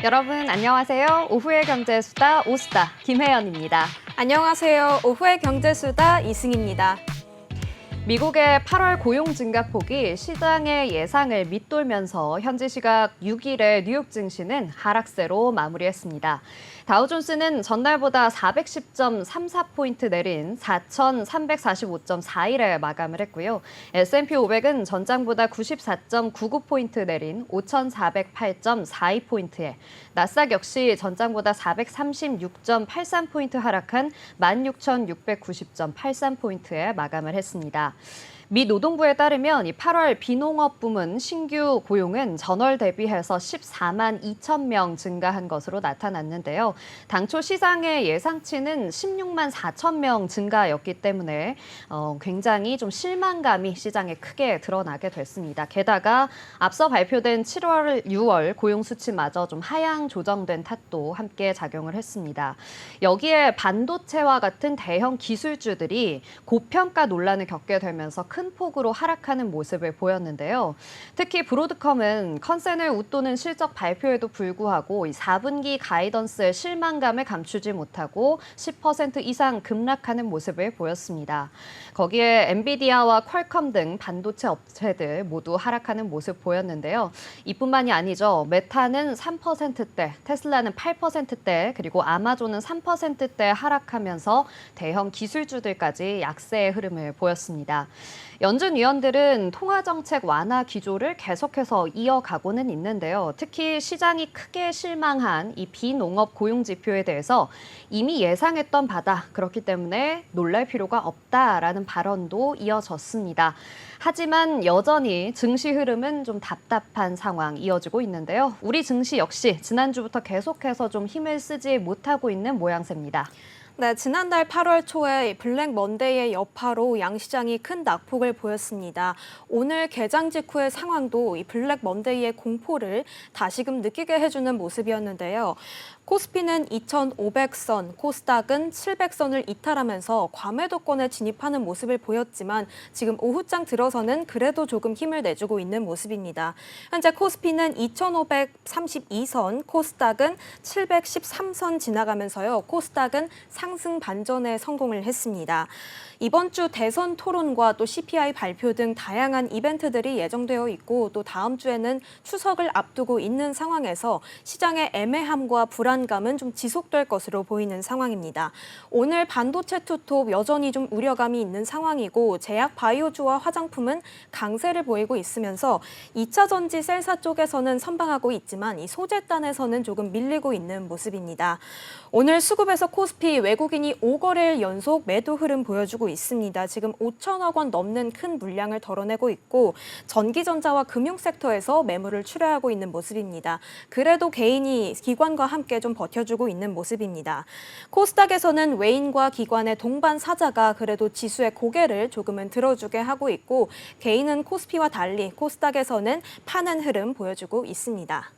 여러분 안녕하세요. 오후의 경제수다 오수다 김혜연입니다. 안녕하세요. 오후의 경제수다 이승입니다. 미국의 8월 고용 증가폭이 시장의 예상을 밑돌면서 현지 시각 6일의 뉴욕 증시는 하락세로 마무리했습니다. 다우존스는 전날보다 410.34포인트 내린 4,345.41에 마감을 했고요. S&P 500은 전장보다 94.99포인트 내린 5,408.42포인트에 나스닥 역시 전장보다 436.83포인트 하락한 16,690.83포인트에 마감을 했습니다. 미 노동부에 따르면 이 8월 비농업 부문 신규 고용은 전월 대비해서 14만 2천 명 증가한 것으로 나타났는데요. 당초 시장의 예상치는 16만 4천 명 증가였기 때문에 굉장히 좀 실망감이 시장에 크게 드러나게 됐습니다. 게다가 앞서 발표된 7월, 6월 고용 수치마저 좀 하향 조정된 탓도 함께 작용을 했습니다. 여기에 반도체와 같은 대형 기술주들이 고평가 논란을 겪게 되면서 큰 폭으로 하락하는 모습을 보였는데요. 특히 브로드컴은 컨센을 웃도는 실적 발표에도 불구하고 4분기 가이던스의 실망감을 감추지 못하고 10% 이상 급락하는 모습을 보였습니다. 거기에 엔비디아와 퀄컴 등 반도체 업체들 모두 하락하는 모습 보였는데요. 이뿐만이 아니죠. 메타는 3%대, 테슬라는 8%대, 그리고 아마존은 3%대 하락하면서 대형 기술주들까지 약세의 흐름을 보였습니다. 연준 위원들은 통화정책 완화 기조를 계속해서 이어가고는 있는데요. 특히 시장이 크게 실망한 이 비농업 고용 지표에 대해서 이미 예상했던 바다, 그렇기 때문에 놀랄 필요가 없다라는 발언도 이어졌습니다. 하지만 여전히 증시 흐름은 좀 답답한 상황 이어지고 있는데요. 우리 증시 역시 지난주부터 계속해서 좀 힘을 쓰지 못하고 있는 모양새입니다. 네, 지난달 8월 초에 블랙 먼데이의 여파로 양시장이 큰 낙폭을 보였습니다. 오늘 개장 직후의 상황도 이 블랙 먼데이의 공포를 다시금 느끼게 해주는 모습이었는데요. 코스피는 2,500선, 코스닥은 700선을 이탈하면서 과매도권에 진입하는 모습을 보였지만 지금 오후장 들어서는 그래도 조금 힘을 내주고 있는 모습입니다. 현재 코스피는 2,532선, 코스닥은 713선 지나가면서요. 코스닥은 상승 반전에 성공을 했습니다. 이번 주 대선 토론과 또 CPI 발표 등 다양한 이벤트들이 예정되어 있고 또 다음 주에는 추석을 앞두고 있는 상황에서 시장의 애매함과 불안감은 좀 지속될 것으로 보이는 상황입니다. 오늘 반도체 투톱 여전히 좀 우려감이 있는 상황이고 제약 바이오주와 화장품은 강세를 보이고 있으면서 2차 전지 셀사 쪽에서는 선방하고 있지만 이 소재단에서는 조금 밀리고 있는 모습입니다. 오늘 수급에서 코스피 외국인이 5거래일 연속 매도 흐름 보여주고 있습니다. 지금 5천억 원 넘는 큰 물량을 덜어내고 있고 전기전자와 금융섹터에서 매물을 출하하고 있는 모습입니다. 그래도 개인이 기관과 함께 좀 버텨주고 있는 모습입니다. 코스닥에서는 외인과 기관의 동반 사자가 그래도 지수의 고개를 조금은 들어주게 하고 있고 개인은 코스피와 달리 코스닥에서는 파는 흐름 보여주고 있습니다.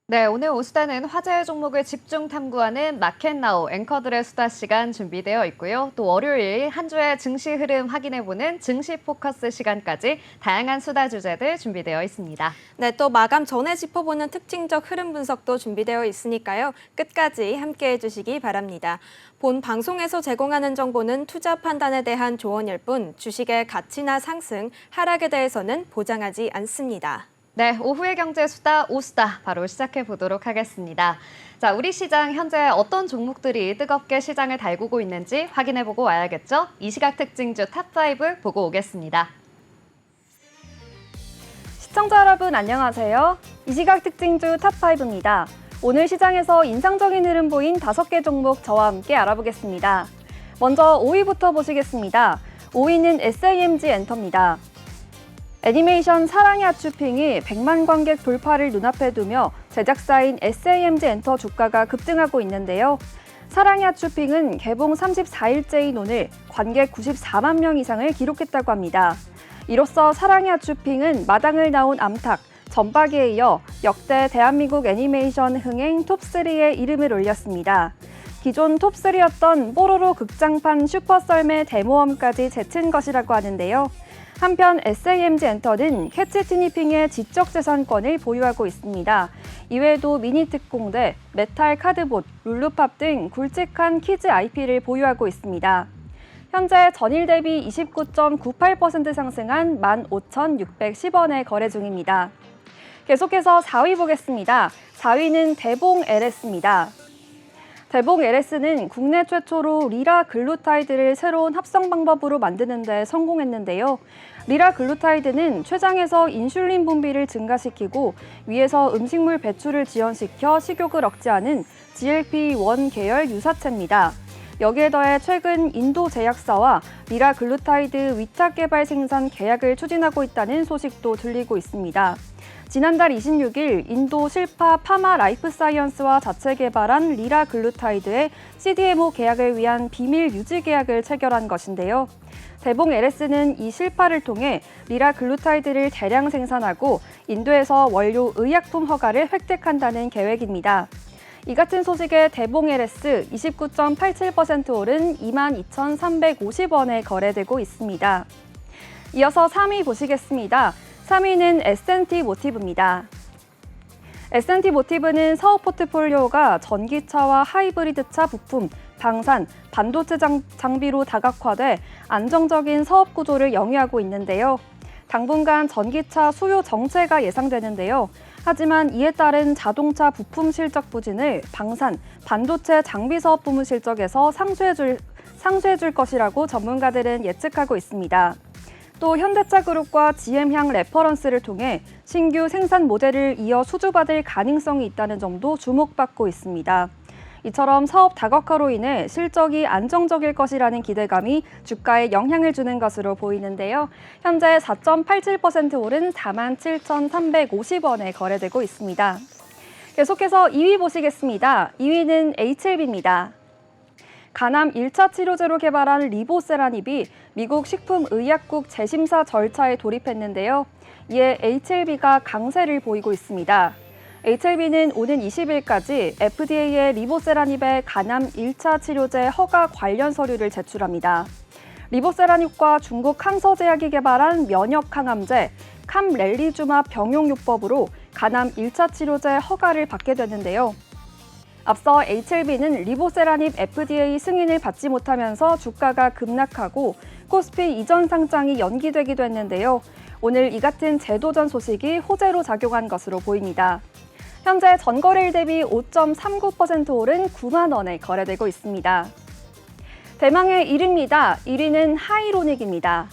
네, 오늘 오수다는 화제의 종목을 집중 탐구하는 마켓나우 앵커들의 수다 시간 준비되어 있고요. 또 월요일 한 주의 증시 흐름 확인해보는 증시 포커스 시간까지 다양한 수다 주제들 준비되어 있습니다. 네, 또 마감 전에 짚어보는 특징적 흐름 분석도 준비되어 있으니까요. 끝까지 함께해 주시기 바랍니다. 본 방송에서 제공하는 정보는 투자 판단에 대한 조언일 뿐 주식의 가치나 상승, 하락에 대해서는 보장하지 않습니다. 네, 오후의 경제수다 오수다 바로 시작해 보도록 하겠습니다. 자, 우리 시장 현재 어떤 종목들이 뜨겁게 시장을 달구고 있는지 확인해보고 와야겠죠? 이 시각 특징주 탑5 보고 오겠습니다. 시청자 여러분 안녕하세요. 이 시각 특징주 탑5입니다. 오늘 시장에서 인상적인 흐름 보인 5개 종목 저와 함께 알아보겠습니다. 먼저 5위부터 보시겠습니다. 5위는 SAMG 엔터입니다. 애니메이션 사랑의 하츄핑이 100만 관객 돌파를 눈앞에 두며 제작사인 SAMG 엔터 주가가 급등하고 있는데요. 사랑의 하츄핑은 개봉 34일째인 오늘 관객 94만 명 이상을 기록했다고 합니다. 이로써 사랑의 하츄핑은 마당을 나온 암탉, 전박이에 이어 역대 대한민국 애니메이션 흥행 톱3에 이름을 올렸습니다. 기존 톱3였던 뽀로로 극장판 슈퍼썰매 대모험까지 제친 것이라고 하는데요. 한편 SAMG 엔터는 캐치티니핑의 지적재산권을 보유하고 있습니다. 이외에도 미니특공대, 메탈 카드봇, 룰루팝 등 굵직한 키즈 IP를 보유하고 있습니다. 현재 전일 대비 29.98% 상승한 15,610원에 거래 중입니다. 계속해서 4위 보겠습니다. 4위는 대봉 LS입니다. 대봉 LS는 국내 최초로 리라글루타이드를 새로운 합성 방법으로 만드는 데 성공했는데요. 리라글루타이드는 췌장에서 인슐린 분비를 증가시키고 위에서 음식물 배출을 지연시켜 식욕을 억제하는 GLP-1 계열 유사체입니다. 여기에 더해 최근 인도 제약사와 리라글루타이드 위탁 개발 생산 계약을 추진하고 있다는 소식도 들리고 있습니다. 지난달 26일 인도 실파 파마 라이프사이언스와 자체 개발한 리라글루타이드의 CDMO 계약을 위한 비밀 유지 계약을 체결한 것인데요. 대봉 LS는 이 실파를 통해 리라글루타이드를 대량 생산하고 인도에서 원료 의약품 허가를 획득한다는 계획입니다. 이 같은 소식에 대봉 LS 29.87% 오른 22,350원에 거래되고 있습니다. 이어서 3위 보시겠습니다. 3위는 S&T 모티브입니다. S&T 모티브는 사업 포트폴리오가 전기차와 하이브리드차 부품, 방산, 반도체 장비로 다각화돼 안정적인 사업 구조를 영위하고 있는데요. 당분간 전기차 수요 정체가 예상되는데요. 하지만 이에 따른 자동차 부품 실적 부진을 방산, 반도체 장비 사업 부문 실적에서 상쇄해줄 것이라고 전문가들은 예측하고 있습니다. 또 현대차 그룹과 GM향 레퍼런스를 통해 신규 생산 모델을 이어 수주받을 가능성이 있다는 점도 주목받고 있습니다. 이처럼 사업 다각화로 인해 실적이 안정적일 것이라는 기대감이 주가에 영향을 주는 것으로 보이는데요. 현재 4.87% 오른 47,350원에 거래되고 있습니다. 계속해서 2위 보시겠습니다. 2위는 HLB입니다. 간암 1차 치료제로 개발한 리보세라닙이 미국 식품의약국 재심사 절차에 돌입했는데요. 이에 HLB가 강세를 보이고 있습니다. HLB는 오는 20일까지 FDA에 리보세라닙의 간암 1차 치료제 허가 관련 서류를 제출합니다. 리보세라닙과 중국 항서제약이 개발한 면역 항암제 캄렐리주맙 병용요법으로 간암 1차 치료제 허가를 받게 되는데요. 앞서 HLB는 리보세라닙 FDA 승인을 받지 못하면서 주가가 급락하고 코스피 이전 상장이 연기되기도 했는데요. 오늘 이 같은 재도전 소식이 호재로 작용한 것으로 보입니다. 현재 전거래일 대비 5.39% 오른 9만 원에 거래되고 있습니다. 대망의 1위입니다. 1위는 하이로닉입니다.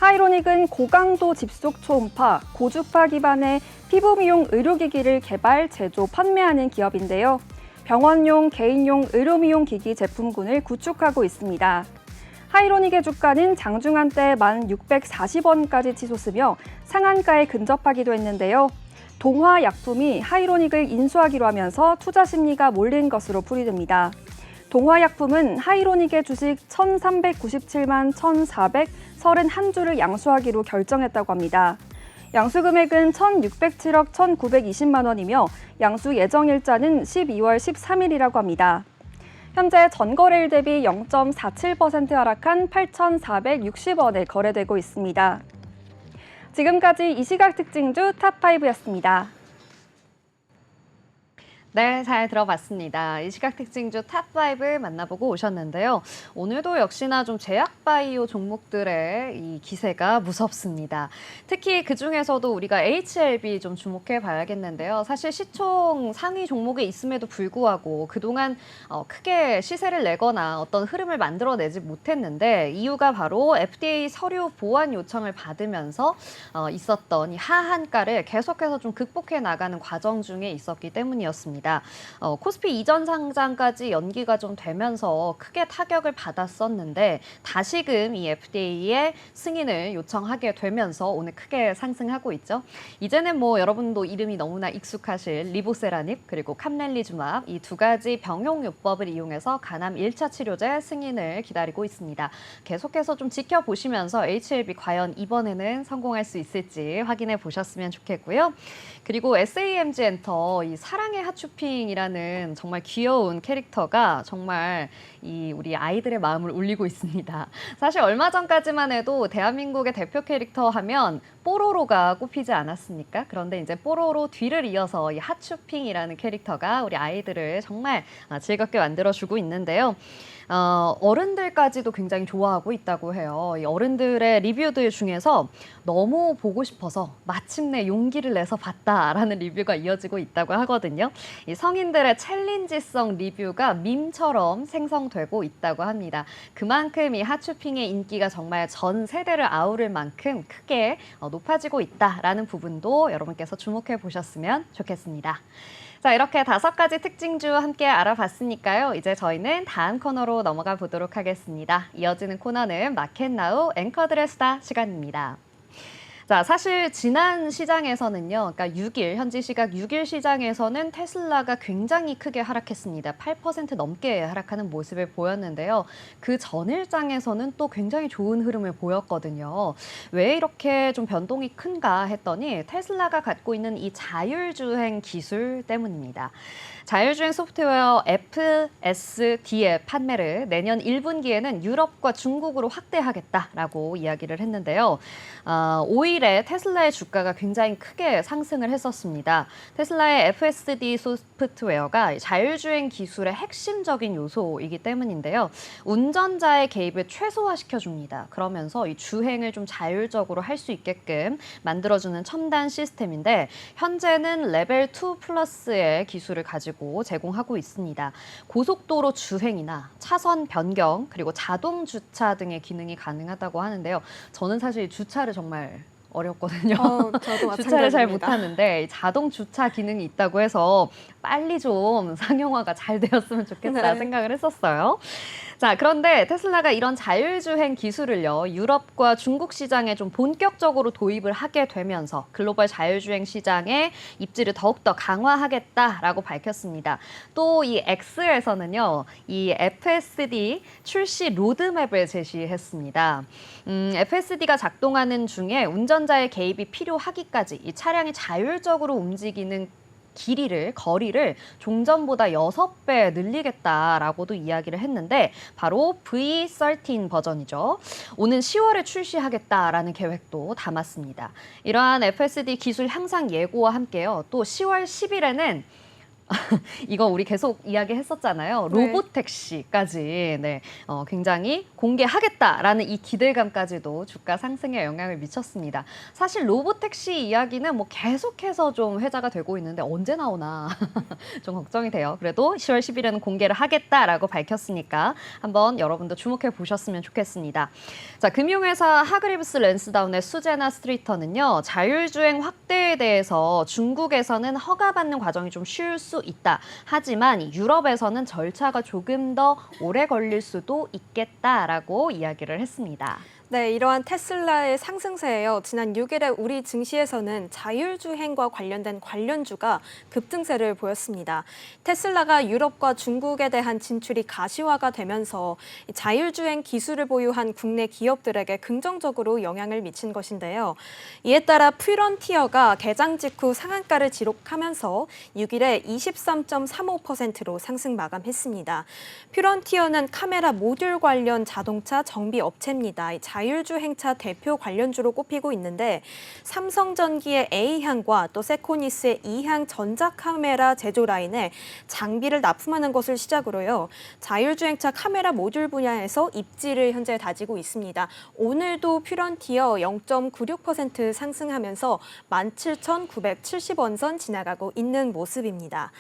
하이로닉은 고강도 집속 초음파, 고주파 기반의 피부 미용 의료기기를 개발, 제조, 판매하는 기업인데요. 병원용, 개인용 의료 미용 기기 제품군을 구축하고 있습니다. 하이로닉의 주가는 장중한 때 1,640원까지 치솟으며 상한가에 근접하기도 했는데요. 동화약품이 하이로닉을 인수하기로 하면서 투자 심리가 몰린 것으로 풀이됩니다. 동화약품은 하이로닉의 주식 1,397만 1,431주를 양수하기로 결정했다고 합니다. 양수 금액은 1,607억 1,920만 원이며 양수 예정 일자는 12월 13일이라고 합니다. 현재 전거래일 대비 0.47% 하락한 8,460원에 거래되고 있습니다. 지금까지 이 시각 특징주 탑5였습니다. 네, 잘 들어봤습니다. 이 시각 특징주 탑5 만나보고 오셨는데요. 오늘도 역시나 좀 제약바이오 종목들의 이 기세가 무섭습니다. 특히 그중에서도 우리가 HLB 좀 주목해 봐야겠는데요. 사실 시총 상위 종목에 있음에도 불구하고 그동안 크게 시세를 내거나 어떤 흐름을 만들어내지 못했는데 이유가 바로 FDA 서류 보완 요청을 받으면서 있었던 이 하한가를 계속해서 좀 극복해 나가는 과정 중에 있었기 때문이었습니다. 코스피 이전 상장까지 연기가 좀 되면서 크게 타격을 받았었는데 다시금 이 FDA의 승인을 요청하게 되면서 오늘 크게 상승하고 있죠. 이제는 뭐 여러분도 이름이 너무나 익숙하실 리보세라닙 그리고 캄렐리주맙 이 두 가지 병용요법을 이용해서 간암 1차 치료제 승인을 기다리고 있습니다. 계속해서 좀 지켜보시면서 HLB 과연 이번에는 성공할 수 있을지 확인해 보셨으면 좋겠고요. 그리고 SAMG 엔터 이 사랑의 하츄 핫쇼핑이라는 정말 귀여운 캐릭터가 정말 우리 아이들의 마음을 울리고 있습니다. 사실 얼마 전까지만 해도 대한민국의 대표 캐릭터 하면 뽀로로가 꼽히지 않았습니까? 그런데 이제 뽀로로 뒤를 이어서 이 핫쇼핑이라는 캐릭터가 우리 아이들을 정말 즐겁게 만들어주고 있는데요. 어른들까지도 굉장히 좋아하고 있다고 해요. 이 어른들의 리뷰들 중에서 너무 보고 싶어서 마침내 용기를 내서 봤다라는 리뷰가 이어지고 있다고 하거든요. 이 성인들의 챌린지성 리뷰가 밈처럼 생성되고 있다고 합니다. 그만큼 이 핫쇼핑의 인기가 정말 전 세대를 아우를 만큼 크게 높아지고 있다라는 부분도 여러분께서 주목해 보셨으면 좋겠습니다. 자, 이렇게 5가지 특징주 함께 알아봤으니까요. 이제 저희는 다음 코너로 넘어가 보도록 하겠습니다. 이어지는 코너는 마켓나우 앵커들의 수다 시간입니다. 자, 사실 지난 시장에서는요, 그러니까 6일, 현지 시각 6일 시장에서는 테슬라가 굉장히 크게 하락했습니다. 8% 넘게 하락하는 모습을 보였는데요. 그 전일장에서는 또 굉장히 좋은 흐름을 보였거든요. 왜 이렇게 좀 변동이 큰가 했더니 테슬라가 갖고 있는 이 자율주행 기술 때문입니다. 자율주행 소프트웨어 FSD의 판매를 내년 1분기에는 유럽과 중국으로 확대하겠다라고 이야기를 했는데요. 5일에 테슬라의 주가가 굉장히 크게 상승을 했었습니다. 테슬라의 FSD 소프트웨어가 자율주행 기술의 핵심적인 요소이기 때문인데요. 운전자의 개입을 최소화시켜줍니다. 그러면서 이 주행을 좀 자율적으로 할 수 있게끔 만들어주는 첨단 시스템인데 현재는 레벨 2 플러스의 기술을 가지고 제공하고 있습니다. 고속도로 주행이나 차선 변경 그리고 자동 주차 등의 기능이 가능하다고 하는데요. 저는 사실 주차를 정말 어렵거든요. 저도 마찬가지입니다. 주차를 잘 못하는데 자동 주차 기능이 있다고 해서 빨리 좀 상용화가 잘 되었으면 좋겠다 생각을 했었어요. 자, 그런데 테슬라가 이런 자율주행 기술을요, 유럽과 중국 시장에 좀 본격적으로 도입을 하게 되면서 글로벌 자율주행 시장의 입지를 더욱더 강화하겠다라고 밝혔습니다. 또 이 X에서는요, 이 FSD 출시 로드맵을 제시했습니다. FSD가 작동하는 중에 운전자의 개입이 필요하기까지 이 차량이 자율적으로 움직이는 거리를 종전보다 6배 늘리겠다라고도 이야기를 했는데 바로 V13 버전이죠. 오는 10월에 출시하겠다라는 계획도 담았습니다. 이러한 FSD 기술 향상 예고와 함께요. 또 10월 10일에는 이거 우리 계속 이야기했었잖아요. 로보택시까지 굉장히 공개하겠다라는 이 기대감까지도 주가 상승에 영향을 미쳤습니다. 사실 로보택시 이야기는 뭐 계속해서 좀 회자가 되고 있는데 언제 나오나 좀 걱정이 돼요. 그래도 10월 10일에는 공개를 하겠다라고 밝혔으니까 한번 여러분도 주목해 보셨으면 좋겠습니다. 자, 금융회사 하그리브스 랜스다운의 수제나 스트리터는요. 자율주행 확대에 대해서 중국에서는 허가받는 과정이 좀 쉬울 수 있다. 하지만 유럽에서는 절차가 조금 더 오래 걸릴 수도 있겠다라고 이야기를 했습니다. 네, 이러한 테슬라의 상승세예요. 지난 6일에 우리 증시에서는 자율주행과 관련된 관련주가 급등세를 보였습니다. 테슬라가 유럽과 중국에 대한 진출이 가시화가 되면서 자율주행 기술을 보유한 국내 기업들에게 긍정적으로 영향을 미친 것인데요. 이에 따라 퓨런티어가 개장 직후 상한가를 기록하면서 6일에 23.35%로 상승 마감했습니다. 퓨런티어는 카메라 모듈 관련 자동차 정비 업체입니다. 자율주행차 대표 관련주로 꼽히고 있는데 삼성전기의 A향과 또 세코니스의 E향 전자카메라 제조 라인에 장비를 납품하는 것을 시작으로요. 자율주행차 카메라 모듈 분야에서 입지를 현재 다지고 있습니다. 오늘도 퓨런티어 0.96% 상승하면서 17,970원 선 지나가고 있는 모습입니다.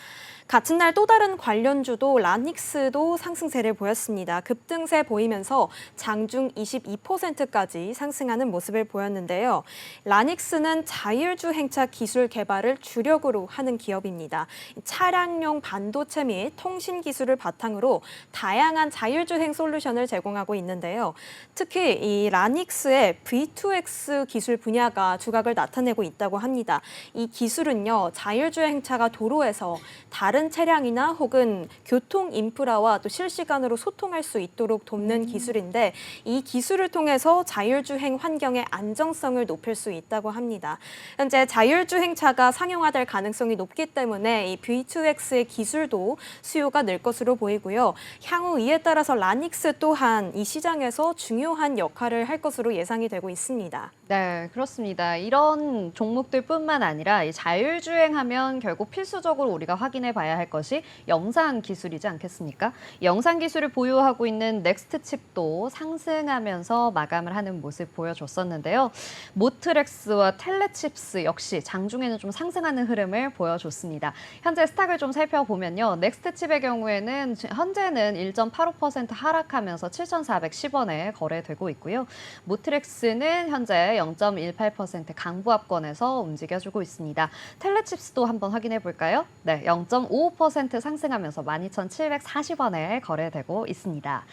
같은 날 또 다른 관련주도 라닉스도 상승세를 보였습니다. 급등세 보이면서 장중 22%까지 상승하는 모습을 보였는데요. 라닉스는 자율주행차 기술 개발을 주력으로 하는 기업입니다. 차량용 반도체 및 통신 기술을 바탕으로 다양한 자율주행 솔루션을 제공하고 있는데요. 특히 이 라닉스의 V2X 기술 분야가 두각을 나타내고 있다고 합니다. 이 기술은요, 자율주행차가 도로에서 다른 다른 차량이나 혹은 교통 인프라와 또 실시간으로 소통할 수 있도록 돕는 기술인데 이 기술을 통해서 자율주행 환경의 안정성을 높일 수 있다고 합니다. 현재 자율주행차가 상용화될 가능성이 높기 때문에 이 V2X의 기술도 수요가 늘 것으로 보이고요. 향후 이에 따라서 라닉스 또한 이 시장에서 중요한 역할을 할 것으로 예상이 되고 있습니다. 네, 그렇습니다. 이런 종목들뿐만 아니라 이 자율주행하면 결국 필수적으로 우리가 확인해 봐야 할 것이 영상 기술이지 않겠습니까? 이 영상 기술을 보유하고 있는 넥스트칩도 상승하면서 마감을 하는 모습 보여줬었는데요. 모트렉스와 텔레칩스 역시 장중에는 좀 상승하는 흐름을 보여줬습니다. 현재 스탁을 좀 살펴보면요. 넥스트칩의 경우에는 현재는 1.85% 하락하면서 7,410원에 거래되고 있고요. 모트렉스는 현재 0.18% 강보합권에서 움직여주고 있습니다. 텔레칩스도 한번 확인해 볼까요? 네, 0.55% 상승하면서 12,740원에 거래되고 있습니다.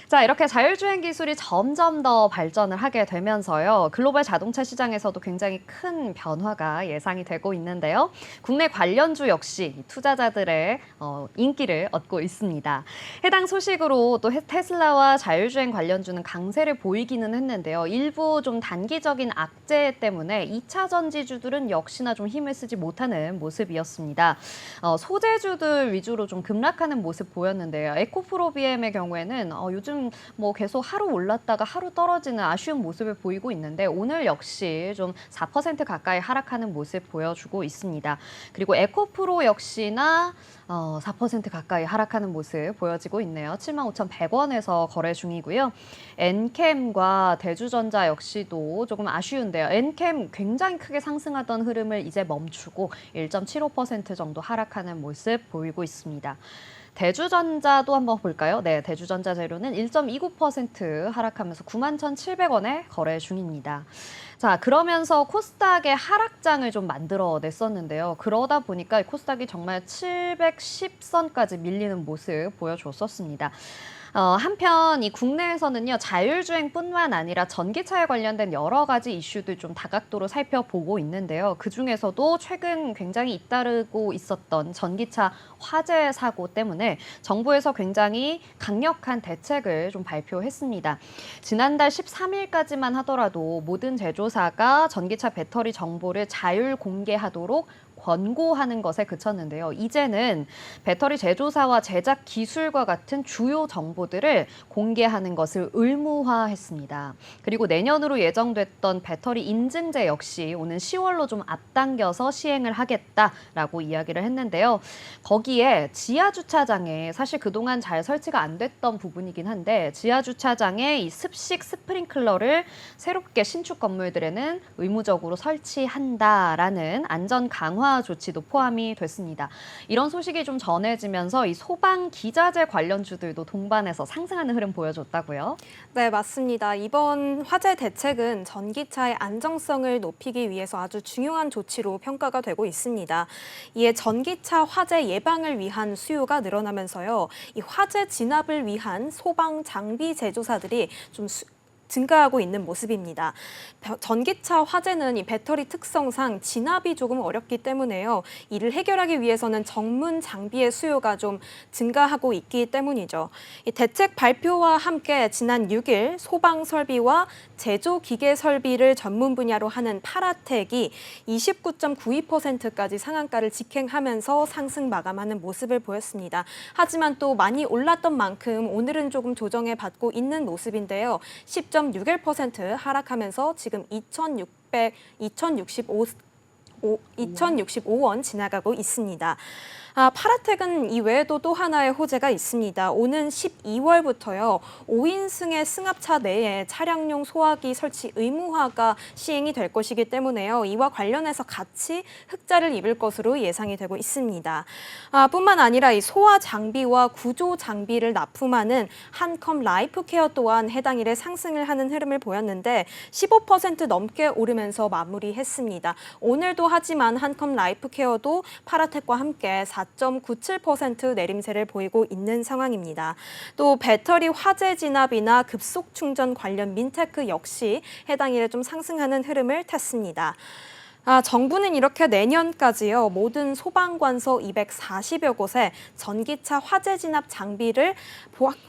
자, 이렇게 자율주행 기술이 점점 더 발전을 하게 되면서요. 글로벌 자동차 시장에서도 굉장히 큰 변화가 예상이 되고 있는데요. 국내 관련주 역시 투자자들의 인기를 얻고 있습니다. 해당 소식으로 또 테슬라와 자율주행 관련주는 강세를 보이기는 했는데요. 일부 좀 단기적인 악재 때문에 2차 전지주들은 역시나 좀 힘을 쓰지 못하는 모습이었습니다. 소재주들 위주로 좀 급락하는 모습 보였는데요. 에코프로비엠의 경우에는 요즘 뭐 계속 하루 올랐다가 하루 떨어지는 아쉬운 모습을 보이고 있는데 오늘 역시 좀 4% 가까이 하락하는 모습 보여주고 있습니다. 그리고 에코프로 역시나 4% 가까이 하락하는 모습 보여지고 있네요. 75,100원에서 거래 중이고요. 엔캠과 대주전자 역시도 조금 아쉬운데요. 엔캠 굉장히 크게 상승하던 흐름을 이제 멈추고 1.75% 정도 하락하는 모습 보이고 있습니다. 대주전자도 한번 볼까요? 네, 대주전자 재료는 1.29% 하락하면서 91,700원에 거래 중입니다. 자, 그러면서 코스닥의 하락장을 좀 만들어냈었는데요. 그러다 보니까 코스닥이 정말 710선까지 밀리는 모습 보여줬었습니다. 한편 이 국내에서는요, 자율주행뿐만 아니라 전기차에 관련된 여러 가지 이슈들 좀 다각도로 살펴보고 있는데요. 그중에서도 최근 굉장히 잇따르고 있었던 전기차 화재 사고 때문에 정부에서 굉장히 강력한 대책을 좀 발표했습니다. 지난달 13일까지만 하더라도 모든 제조사가 전기차 배터리 정보를 자율 공개하도록 권고하는 것에 그쳤는데요. 이제는 배터리 제조사와 제작 기술과 같은 주요 정보들을 공개하는 것을 의무화했습니다. 그리고 내년으로 예정됐던 배터리 인증제 역시 오는 10월로 좀 앞당겨서 시행을 하겠다라고 이야기를 했는데요. 거기에 지하주차장에 사실 그동안 잘 설치가 안 됐던 부분이긴 한데 지하주차장에 이 습식 스프링클러를 새롭게 신축 건물들에는 의무적으로 설치한다라는 안전 강화 조치도 포함이 됐습니다. 이런 소식이 좀 전해지면서 이 소방 기자재 관련주들도 동반해서 상승하는 흐름 보여줬다고요? 네, 맞습니다. 이번 화재 대책은 전기차의 안정성을 높이기 위해서 아주 중요한 조치로 평가가 되고 있습니다. 이에 전기차 화재 예방을 위한 수요가 늘어나면서요. 이 화재 진압을 위한 소방 장비 제조사들이 좀 증가하고 있는 모습입니다. 전기차 화재는 이 배터리 특성상 진압이 조금 어렵기 때문에요. 이를 해결하기 위해서는 전문 장비의 수요가 좀 증가하고 있기 때문이죠. 이 대책 발표와 함께 지난 6일 소방 설비와 제조 기계 설비를 전문 분야로 하는 파라텍이 29.92%까지 상한가를 직행하면서 상승 마감하는 모습을 보였습니다. 하지만 또 많이 올랐던 만큼 오늘은 조금 조정에 받고 있는 모습인데요. 10.61% 하락하면서 지금 2,065원 지나가고 있습니다. 파라텍은 이 외에도 또 하나의 호재가 있습니다. 오는 12월부터요. 5인승의 승합차 내에 차량용 소화기 설치 의무화가 시행이 될 것이기 때문에요. 이와 관련해서 같이 흑자를 입을 것으로 예상이 되고 있습니다. 뿐만 아니라 이 소화 장비와 구조 장비를 납품하는 한컴 라이프케어 또한 해당 일에 상승을 하는 흐름을 보였는데 15% 넘게 오르면서 마무리했습니다. 오늘도 하지만 한컴 라이프케어도 파라텍과 함께 4.97% 내림세를 보이고 있는 상황입니다. 또 배터리 화재 진압이나 급속 충전 관련 민테크 역시 해당 일에 좀 상승하는 흐름을 탔습니다. 정부는 이렇게 내년까지요, 모든 소방관서 240여 곳에 전기차 화재 진압 장비를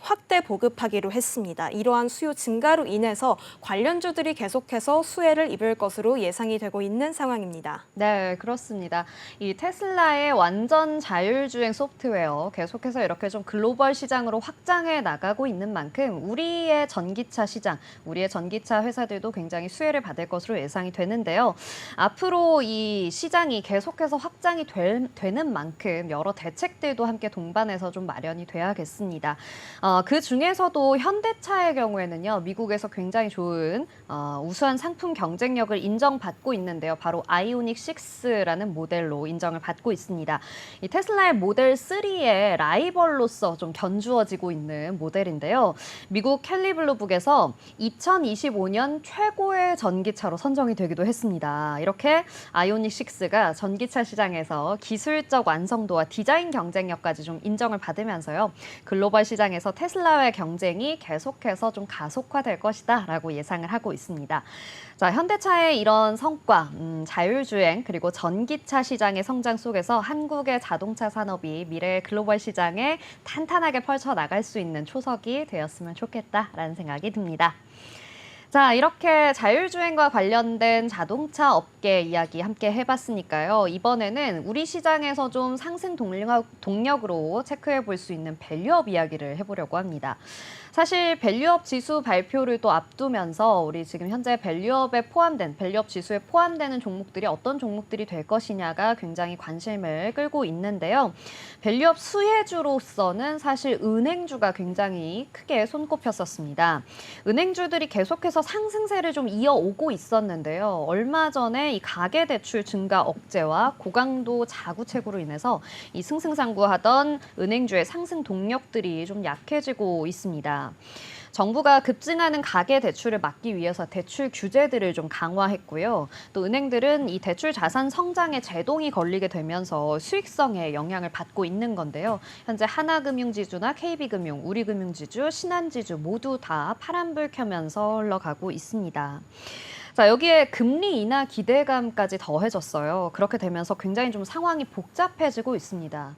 확대 보급하기로 했습니다. 이러한 수요 증가로 인해서 관련주들이 계속해서 수혜를 입을 것으로 예상이 되고 있는 상황입니다. 네, 그렇습니다. 이 테슬라의 완전 자율주행 소프트웨어 계속해서 이렇게 좀 글로벌 시장으로 확장해 나가고 있는 만큼 우리의 전기차 시장, 우리의 전기차 회사들도 굉장히 수혜를 받을 것으로 예상이 되는데요. 앞으로 이 시장이 계속해서 확장이 되는 만큼 여러 대책들도 함께 동반해서 좀 마련이 돼야겠습니다. 그 중에서도 현대차의 경우에는요, 미국에서 굉장히 좋은 우수한 상품 경쟁력을 인정받고 있는데요. 바로 아이오닉 6라는 모델로 인정을 받고 있습니다. 이 테슬라의 모델 3의 라이벌로서 좀 견주어지고 있는 모델인데요. 미국 캘리블루북에서 2025년 최고의 전기차로 선정이 되기도 했습니다. 이렇게 아이오닉 6가 전기차 시장에서 기술적 완성도와 디자인 경쟁력까지 좀 인정을 받으면서요. 글로벌 시장에서 테슬라와의 경쟁이 계속해서 좀 가속화될 것이다라고 예상을 하고 있습니다. 자, 현대차의 이런 성과, 자율주행 그리고 전기차 시장의 성장 속에서 한국의 자동차 산업이 미래의 글로벌 시장에 탄탄하게 펼쳐나갈 수 있는 초석이 되었으면 좋겠다라는 생각이 듭니다. 자, 이렇게 자율주행과 관련된 자동차 업계 이야기 함께 해봤으니까요. 이번에는 우리 시장에서 좀 상승 동력으로 체크해 볼 수 있는 밸류업 이야기를 해보려고 합니다. 사실 밸류업 지수 발표를 또 앞두면서 우리 지금 현재 밸류업 지수에 포함되는 종목들이 어떤 종목들이 될 것이냐가 굉장히 관심을 끌고 있는데요. 밸류업 수혜주로서는 사실 은행주가 굉장히 크게 손꼽혔었습니다. 은행주들이 계속해서 상승세를 좀 이어오고 있었는데요. 얼마 전에 이 가계대출 증가 억제와 고강도 자구책으로 인해서 이 승승장구하던 은행주의 상승 동력들이 좀 약해지고 있습니다. 정부가 급증하는 가계 대출을 막기 위해서 대출 규제들을 좀 강화했고요. 또 은행들은 이 대출 자산 성장에 제동이 걸리게 되면서 수익성에 영향을 받고 있는 건데요. 현재 하나금융지주나 KB금융, 우리금융지주, 신한지주 모두 다 파란불 켜면서 흘러가고 있습니다. 자, 여기에 금리 인하 기대감까지 더해졌어요. 그렇게 되면서 굉장히 좀 상황이 복잡해지고 있습니다.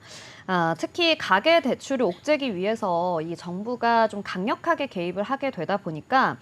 특히 가계 대출을 옥죄기 위해서 이 정부가 좀 강력하게 개입을 하게 되다 보니까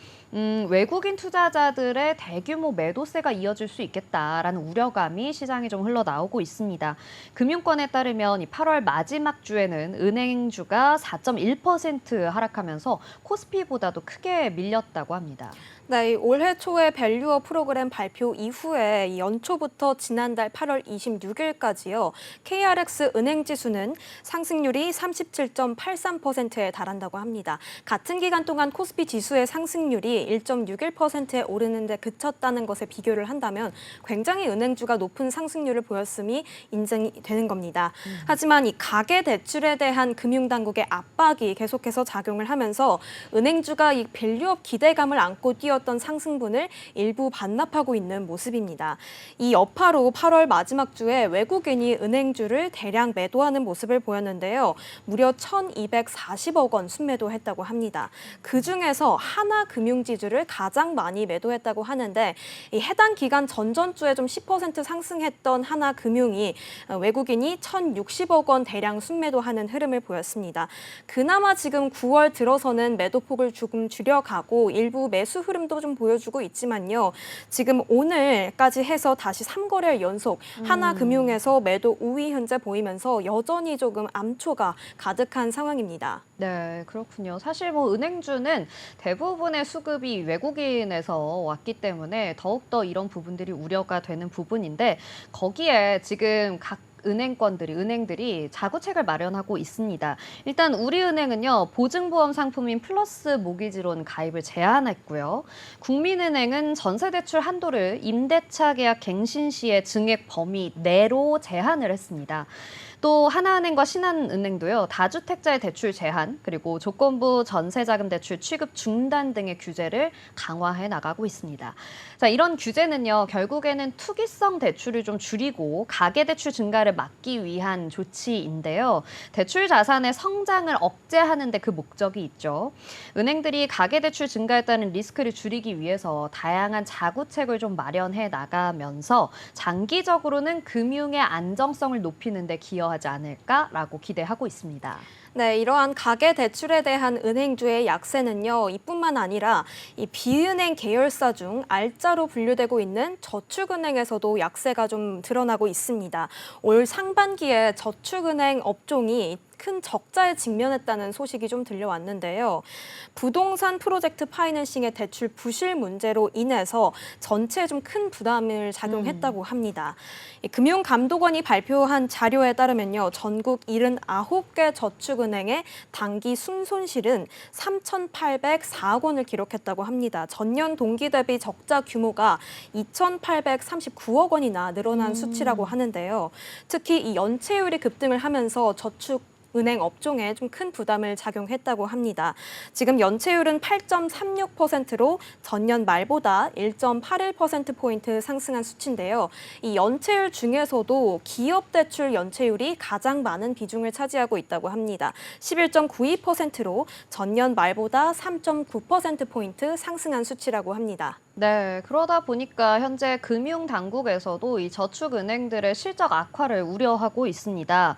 외국인 투자자들의 대규모 매도세가 이어질 수 있겠다라는 우려감이 시장에 좀 흘러나오고 있습니다. 금융권에 따르면 이 8월 마지막 주에는 은행주가 4.1% 하락하면서 코스피보다도 크게 밀렸다고 합니다. 네, 올해 초에 밸류업 프로그램 발표 이후에 연초부터 지난달 8월 26일까지요. KRX 은행지수는 상승률이 37.83%에 달한다고 합니다. 같은 기간 동안 코스피 지수의 상승률이 1.61%에 오르는 데 그쳤다는 것에 비교를 한다면 굉장히 은행주가 높은 상승률을 보였음이 인정이 되는 겁니다. 하지만 이 가계 대출에 대한 금융당국의 압박이 계속해서 작용을 하면서 은행주가 이 밸류업 기대감을 안고 뛰었던 상승분을 일부 반납하고 있는 모습입니다. 이 여파로 8월 마지막 주에 외국인이 은행주를 대량 매도하는 모습을 보였는데요. 무려 1,240억 원 순매도했다고 합니다. 그중에서 하나금융지주를 가장 많이 매도했다고 하는데 이 해당 기간 전전주에 좀 10% 상승했던 하나금융이 외국인이 1,060억 원 대량 순매도하는 흐름을 보였습니다. 그나마 지금 9월 들어서는 매도폭을 조금 줄여가고 일부 매수 흐름도 좀 보여주고 있지만요. 지금 오늘까지 해서 다시 3거래일 연속 하나금융에서 매도 우위 현재 보이면서 여전히 조금 암초가 가득한 상황입니다. 네, 그렇군요. 사실 뭐 은행주는 대부분의 수급이 외국인에서 왔기 때문에 더욱더 이런 부분들이 우려가 되는 부분인데 거기에 지금 각 은행들이 자구책을 마련하고 있습니다. 일단 우리은행은요, 보증보험 상품인 플러스 모기지론 가입을 제한했고요. 국민은행은 전세대출 한도를 임대차 계약 갱신 시의 증액 범위 내로 제한을 했습니다. 또 하나은행과 신한은행도요, 다주택자의 대출 제한, 그리고 조건부 전세자금 대출 취급 중단 등의 규제를 강화해 나가고 있습니다. 자, 이런 규제는요, 결국에는 투기성 대출을 좀 줄이고 가계대출 증가를 증가를 막기 위한 조치인데요. 대출 자산의 성장을 억제하는 데 그 목적이 있죠. 은행들이 가계대출 증가에 따른 리스크를 줄이기 위해서 다양한 자구책을 좀 마련해 나가면서 장기적으로는 금융의 안정성을 높이는 데 기여하지 않을까라고 기대하고 있습니다. 네, 이러한 가계 대출에 대한 은행주의 약세는요, 이뿐만 아니라 이 비은행 계열사 중 알짜로 분류되고 있는 저축은행에서도 약세가 좀 드러나고 있습니다. 올 상반기에 저축은행 업종이 큰 적자에 직면했다는 소식이 좀 들려왔는데요. 부동산 프로젝트 파이낸싱의 대출 부실 문제로 인해서 전체에 좀 큰 부담을 작용했다고 합니다. 이 금융감독원이 발표한 자료에 따르면요, 전국 79개 저축은행의 단기 순손실은 3,804억 원을 기록했다고 합니다. 전년 동기 대비 적자 규모가 2,839억 원이나 늘어난 수치라고 하는데요. 특히 이 연체율이 급등을 하면서 은행 업종에 좀 큰 부담을 작용했다고 합니다. 지금 연체율은 8.36%로 전년 말보다 1.81%포인트 상승한 수치인데요. 이 연체율 중에서도 기업 대출 연체율이 가장 많은 비중을 차지하고 있다고 합니다. 11.92%로 전년 말보다 3.9%포인트 상승한 수치라고 합니다. 네, 그러다 보니까 현재 금융당국에서도 이 저축은행들의 실적 악화를 우려하고 있습니다.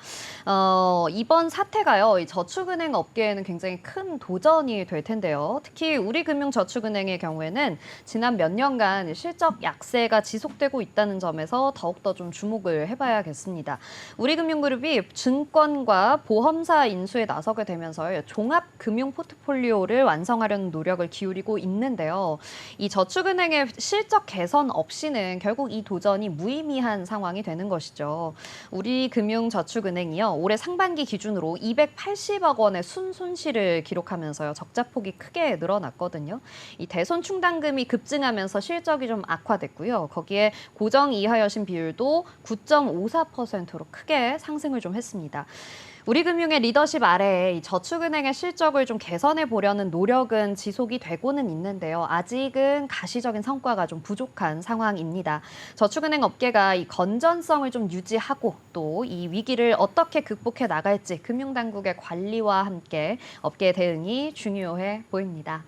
이번 사태가요, 이 저축은행 업계에는 굉장히 큰 도전이 될 텐데요. 특히 우리금융저축은행의 경우에는 지난 몇 년간 실적 약세가 지속되고 있다는 점에서 더욱더 좀 주목을 해봐야겠습니다. 우리금융그룹이 증권과 보험사 인수에 나서게 되면서 종합금융 포트폴리오를 완성하려는 노력을 기울이고 있는데요. 이 저축은행의 실적 개선 없이는 결국 이 도전이 무의미한 상황이 되는 것이죠. 우리금융저축은행이요, 올해 상반기 기준으로 280억 원의 순손실을 기록하면서요, 적자폭이 크게 늘어났거든요. 이 대손 충당금이 급증하면서 실적이 좀 악화됐고요. 거기에 고정 이하여신 비율도 9.54%로 크게 상승을 좀 했습니다. 우리금융의 리더십 아래에 이 저축은행의 실적을 좀 개선해 보려는 노력은 지속이 되고는 있는데요. 아직은 가시적인 성과가 좀 부족한 상황입니다. 저축은행 업계가 이 건전성을 좀 유지하고 또 이 위기를 어떻게 극복해 나갈지 금융당국의 관리와 함께 업계 대응이 중요해 보입니다.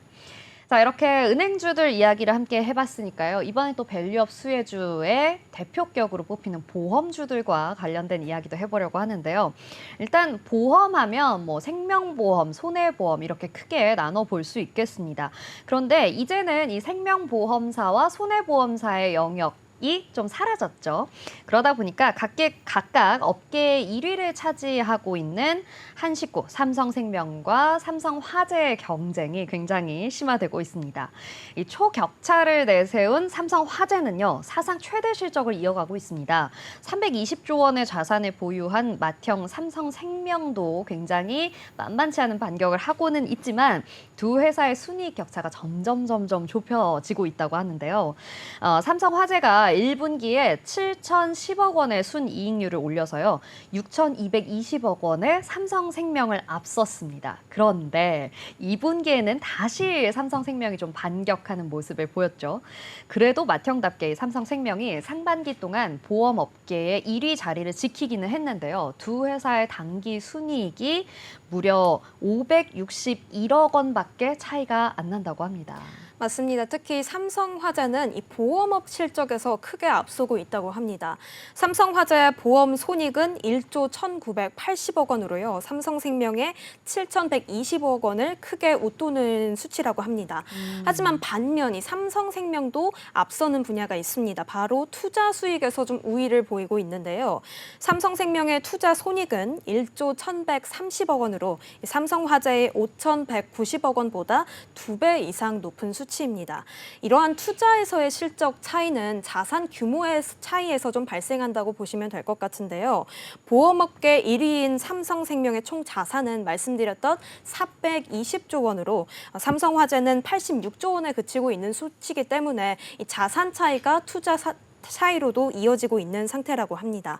자, 이렇게 은행주들 이야기를 함께 해봤으니까요. 이번에 또 밸류업 수혜주의 대표격으로 뽑히는 보험주들과 관련된 이야기도 해보려고 하는데요. 일단 보험하면 뭐 생명보험, 손해보험 이렇게 크게 나눠볼 수 있겠습니다. 그런데 이제는 이 생명보험사와 손해보험사의 영역 좀 사라졌죠. 그러다 보니까 각각 업계의 1위를 차지하고 있는 한식구, 삼성생명과 삼성화재의 경쟁이 굉장히 심화되고 있습니다. 이 초격차를 내세운 삼성화재는요, 사상 최대 실적을 이어가고 있습니다. 320조 원의 자산을 보유한 맏형 삼성생명도 굉장히 만만치 않은 반격을 하고는 있지만 두 회사의 순이익 격차가 점점 좁혀지고 있다고 하는데요. 삼성화재가 1분기에 7,010억 원의 순이익률을 올려서요, 6,220억 원의 삼성생명을 앞섰습니다. 그런데 2분기에는 다시 삼성생명이 좀 반격하는 모습을 보였죠. 그래도 맏형답게 삼성생명이 상반기 동안 보험업계의 1위 자리를 지키기는 했는데요. 두 회사의 단기 순이익이 무려 561억 원밖에 차이가 안 난다고 합니다. 맞습니다. 특히 삼성화재는 이 보험업 실적에서 크게 앞서고 있다고 합니다. 삼성화재의 보험 손익은 1조 1,980억 원으로요. 삼성생명의 7,120억 원을 크게 웃도는 수치라고 합니다. 하지만 반면 이 삼성생명도 앞서는 분야가 있습니다. 바로 투자 수익에서 좀 우위를 보이고 있는데요. 삼성생명의 투자 손익은 1조 1,130억 원으로 삼성화재의 5,190억 원보다 2배 이상 높은 수치입니다. 이러한 투자에서의 실적 차이는 자산 규모의 차이에서 좀 발생한다고 보시면 될 것 같은데요. 보험업계 1위인 삼성생명의 총 자산은 말씀드렸던 420조 원으로 삼성화재는 86조 원에 그치고 있는 수치이기 때문에 이 자산 차이가 투자 차이로도 이어지고 있는 상태라고 합니다.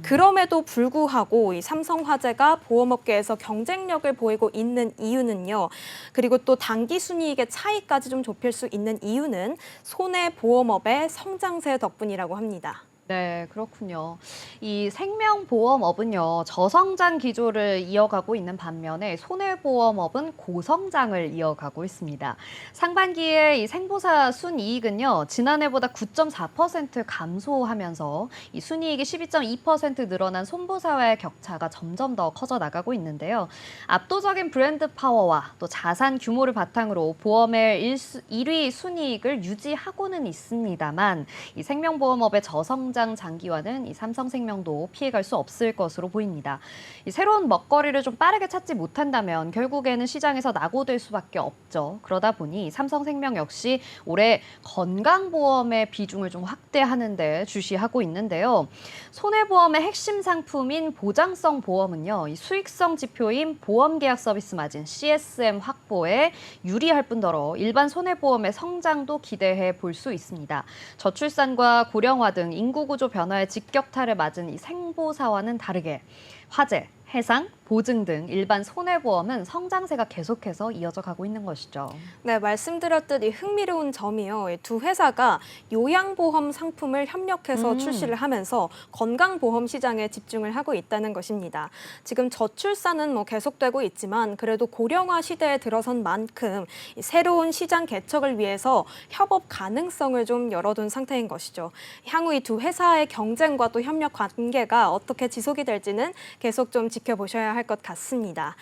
그럼에도 불구하고 이 삼성화재가 보험업계에서 경쟁력을 보이고 있는 이유는요. 그리고 또 단기 순이익의 차이까지 좀 좁힐 수 있는 이유는 손해보험업의 성장세 덕분이라고 합니다. 네, 그렇군요. 이 생명보험업은요, 저성장 기조를 이어가고 있는 반면에 손해보험업은 고성장을 이어가고 있습니다. 상반기에 이 생보사 순이익은요, 지난해보다 9.4% 감소하면서 이 순이익이 12.2% 늘어난 손보사와의 격차가 점점 더 커져 나가고 있는데요. 압도적인 브랜드 파워와 또 자산 규모를 바탕으로 보험의 1위 순이익을 유지하고는 있습니다만, 이 생명보험업의 저성장 장기화는 이 삼성생명도 피해갈 수 없을 것으로 보입니다. 이 새로운 먹거리를 좀 빠르게 찾지 못한다면 결국에는 시장에서 낙오될 수밖에 없죠. 그러다 보니 삼성생명 역시 올해 건강보험의 비중을 좀 확대하는 데 주시하고 있는데요. 손해보험의 핵심 상품인 보장성 보험은요, 이 수익성 지표인 보험계약 서비스 마진 CSM 확보에 유리할 뿐더러 일반 손해보험의 성장도 기대해 볼 수 있습니다. 저출산과 고령화 등 인구 구조 변화의 직격탄을 맞은 이 생보사와는 다르게 화재, 해상, 보증 등 일반 손해보험은 성장세가 계속해서 이어져 가고 있는 것이죠. 네, 말씀드렸듯 이 흥미로운 점이요. 이 두 회사가 요양보험 상품을 협력해서 출시를 하면서 건강보험 시장에 집중을 하고 있다는 것입니다. 지금 저출산은 계속되고 있지만 그래도 고령화 시대에 들어선 만큼 이 새로운 시장 개척을 위해서 협업 가능성을 좀 열어둔 상태인 것이죠. 향후 이 두 회사의 경쟁과 또 협력 관계가 어떻게 지속이 될지는 계속 좀 지켜보셔야 할 것 같습니다.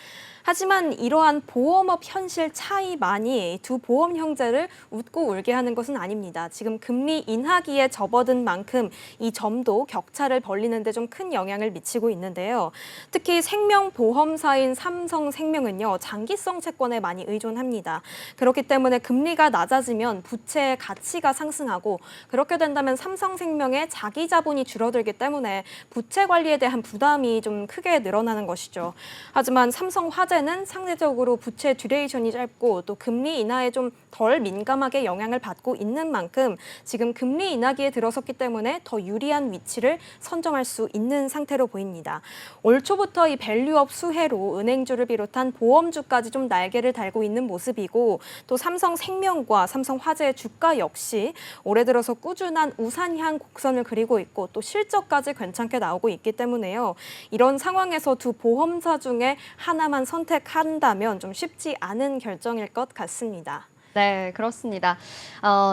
하지만 이러한 보험업 현실 차이만이 두 보험 형제를 웃고 울게 하는 것은 아닙니다. 지금 금리 인하기에 접어든 만큼 이 점도 격차를 벌리는 데 좀 큰 영향을 미치고 있는데요. 특히 생명보험사인 삼성생명은요, 장기성 채권에 많이 의존합니다. 그렇기 때문에 금리가 낮아지면 부채의 가치가 상승하고 그렇게 된다면 삼성생명의 자기 자본이 줄어들기 때문에 부채 관리에 대한 부담이 좀 크게 늘어나는 것이죠. 하지만 삼성화재는 상대적으로 부채 듀레이션이 짧고 또 금리 인하에 좀 덜 민감하게 영향을 받고 있는 만큼 지금 금리 인하기에 들어섰기 때문에 더 유리한 위치를 선정할 수 있는 상태로 보입니다. 올 초부터 이 밸류업 수혜로 은행주를 비롯한 보험주까지 좀 날개를 달고 있는 모습이고 또 삼성생명과 삼성화재의 주가 역시 올해 들어서 꾸준한 우상향 곡선을 그리고 있고 또 실적까지 괜찮게 나오고 있기 때문에요. 이런 상황에서 두 보험사 중에 하나만 선택한다면 좀 쉽지 않은 결정일 것 같습니다. 네, 그렇습니다.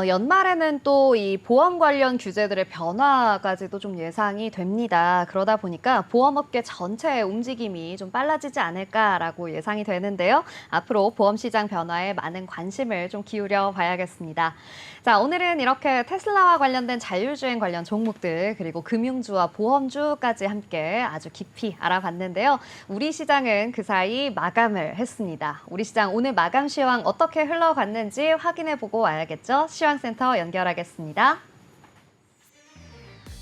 연말에는 또 이 보험 관련 규제들의 변화까지도 좀 예상이 됩니다. 그러다 보니까 보험업계 전체의 움직임이 좀 빨라지지 않을까라고 예상이 되는데요. 앞으로 보험 시장 변화에 많은 관심을 좀 기울여 봐야겠습니다. 자, 오늘은 이렇게 테슬라와 관련된 자율주행 관련 종목들 그리고 금융주와 보험주까지 함께 아주 깊이 알아봤는데요. 우리 시장은 그 사이 마감을 했습니다. 우리 시장 오늘 마감 시황 어떻게 흘러갔는지 확인해보고 와야겠죠? 시황센터 연결하겠습니다.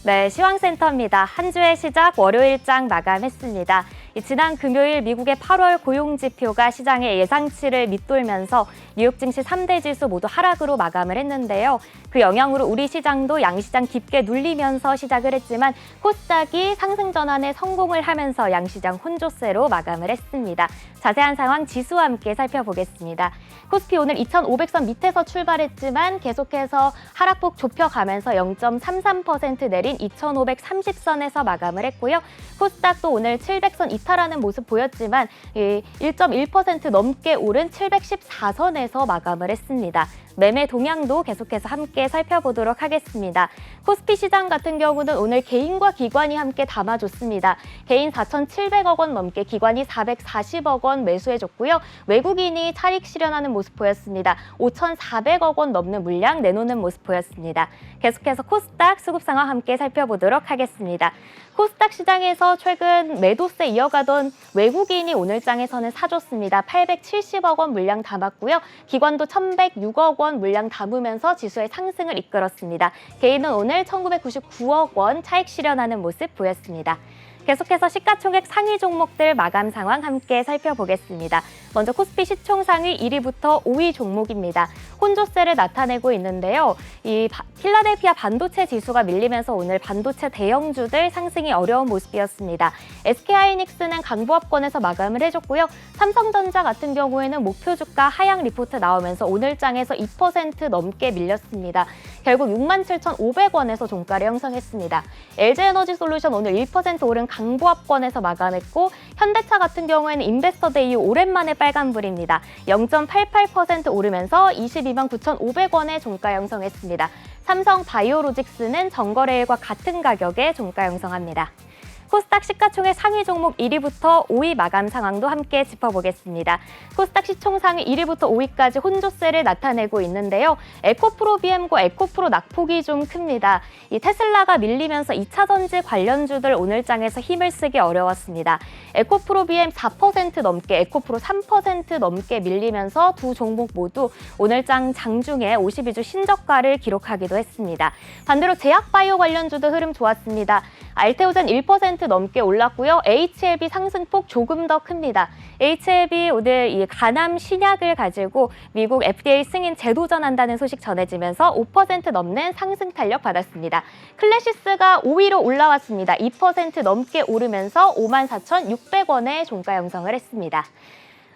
네, 시황센터입니다. 한 주의 시작 월요일장 마감했습니다. 지난 금요일 미국의 8월 고용지표가 시장의 예상치를 밑돌면서 뉴욕 증시 3대 지수 모두 하락으로 마감을 했는데요. 그 영향으로 우리 시장도 양시장 깊게 눌리면서 시작을 했지만 코스닥이 상승 전환에 성공을 하면서 양시장 혼조세로 마감을 했습니다. 자세한 상황 지수와 함께 살펴보겠습니다. 코스피 오늘 2,500선 밑에서 출발했지만 계속해서 하락폭 좁혀가면서 0.33% 내린 2,530선에서 마감을 했고요. 코스닥도 오늘 700선 이탈하는 모습 보였지만 1.1% 넘게 오른 714선에서 마감을 했습니다. 매매 동향도 계속해서 함께 살펴보도록 하겠습니다. 코스피 시장 같은 경우는 오늘 개인과 기관이 함께 담아줬습니다. 개인 4,700억 원 넘게 기관이 440억 원 매수해줬고요. 외국인이 차익 실현하는 모습 보였습니다. 5,400억 원 넘는 물량 내놓는 모습 보였습니다. 계속해서 코스닥 수급 상황 함께 살펴보도록 하겠습니다. 코스닥 시장에서 최근 매도세 이어가던 외국인이 오늘 장에서는 사줬습니다. 870억 원 물량 담았고요. 기관도 1,106억 원 물량 담으면서 지수의 상승을 이끌었습니다. 개인은 오늘 1,999억 원 차익 실현하는 모습 보였습니다. 계속해서 시가총액 상위 종목들 마감 상황 함께 살펴보겠습니다. 먼저 코스피 시총 상위 1위부터 5위 종목입니다. 혼조세를 나타내고 있는데요. 이 필라델피아 반도체 지수가 밀리면서 오늘 반도체 대형주들 상승이 어려운 모습이었습니다. SK하이닉스는 강보합권에서 마감을 해줬고요. 삼성전자 같은 경우에는 목표 주가 하향 리포트 나오면서 오늘 장에서 2% 넘게 밀렸습니다. 결국 67,500원에서 종가를 형성했습니다. LG에너지솔루션 오늘 1% 오른 강보합권에서 마감했고 현대차 같은 경우에는 인베스터데이 이후 오랜만에 빨간불입니다. 0.88% 오르면서 22만 9,500원에 종가 형성했습니다. 삼성 바이오로직스는 전거래일과 같은 가격에 종가 형성합니다. 코스닥 시가총액 상위 종목 1위부터 5위 마감 상황도 함께 짚어보겠습니다. 코스닥 시총 상위 1위부터 5위까지 혼조세를 나타내고 있는데요. 에코프로 BM과 에코프로 낙폭이 좀 큽니다. 이 테슬라가 밀리면서 2차 전지 관련주들 오늘 장에서 힘을 쓰기 어려웠습니다. 에코프로 BM 4% 넘게, 에코프로 3% 넘게 밀리면서 두 종목 모두 오늘 장 장중에 52주 신저가를 기록하기도 했습니다. 반대로 제약바이오 관련주도 흐름 좋았습니다. 알테오젠 1% 넘게 올랐고요. HLB 상승폭 조금 더 큽니다. HLB 오늘 이 간암 신약을 가지고 미국 FDA 승인 재도전한다는 소식 전해지면서 5% 넘는 상승 탄력 받았습니다. 클래시스가 5위로 올라왔습니다. 2% 넘게 오르면서 54,600원에 종가 형성을 했습니다.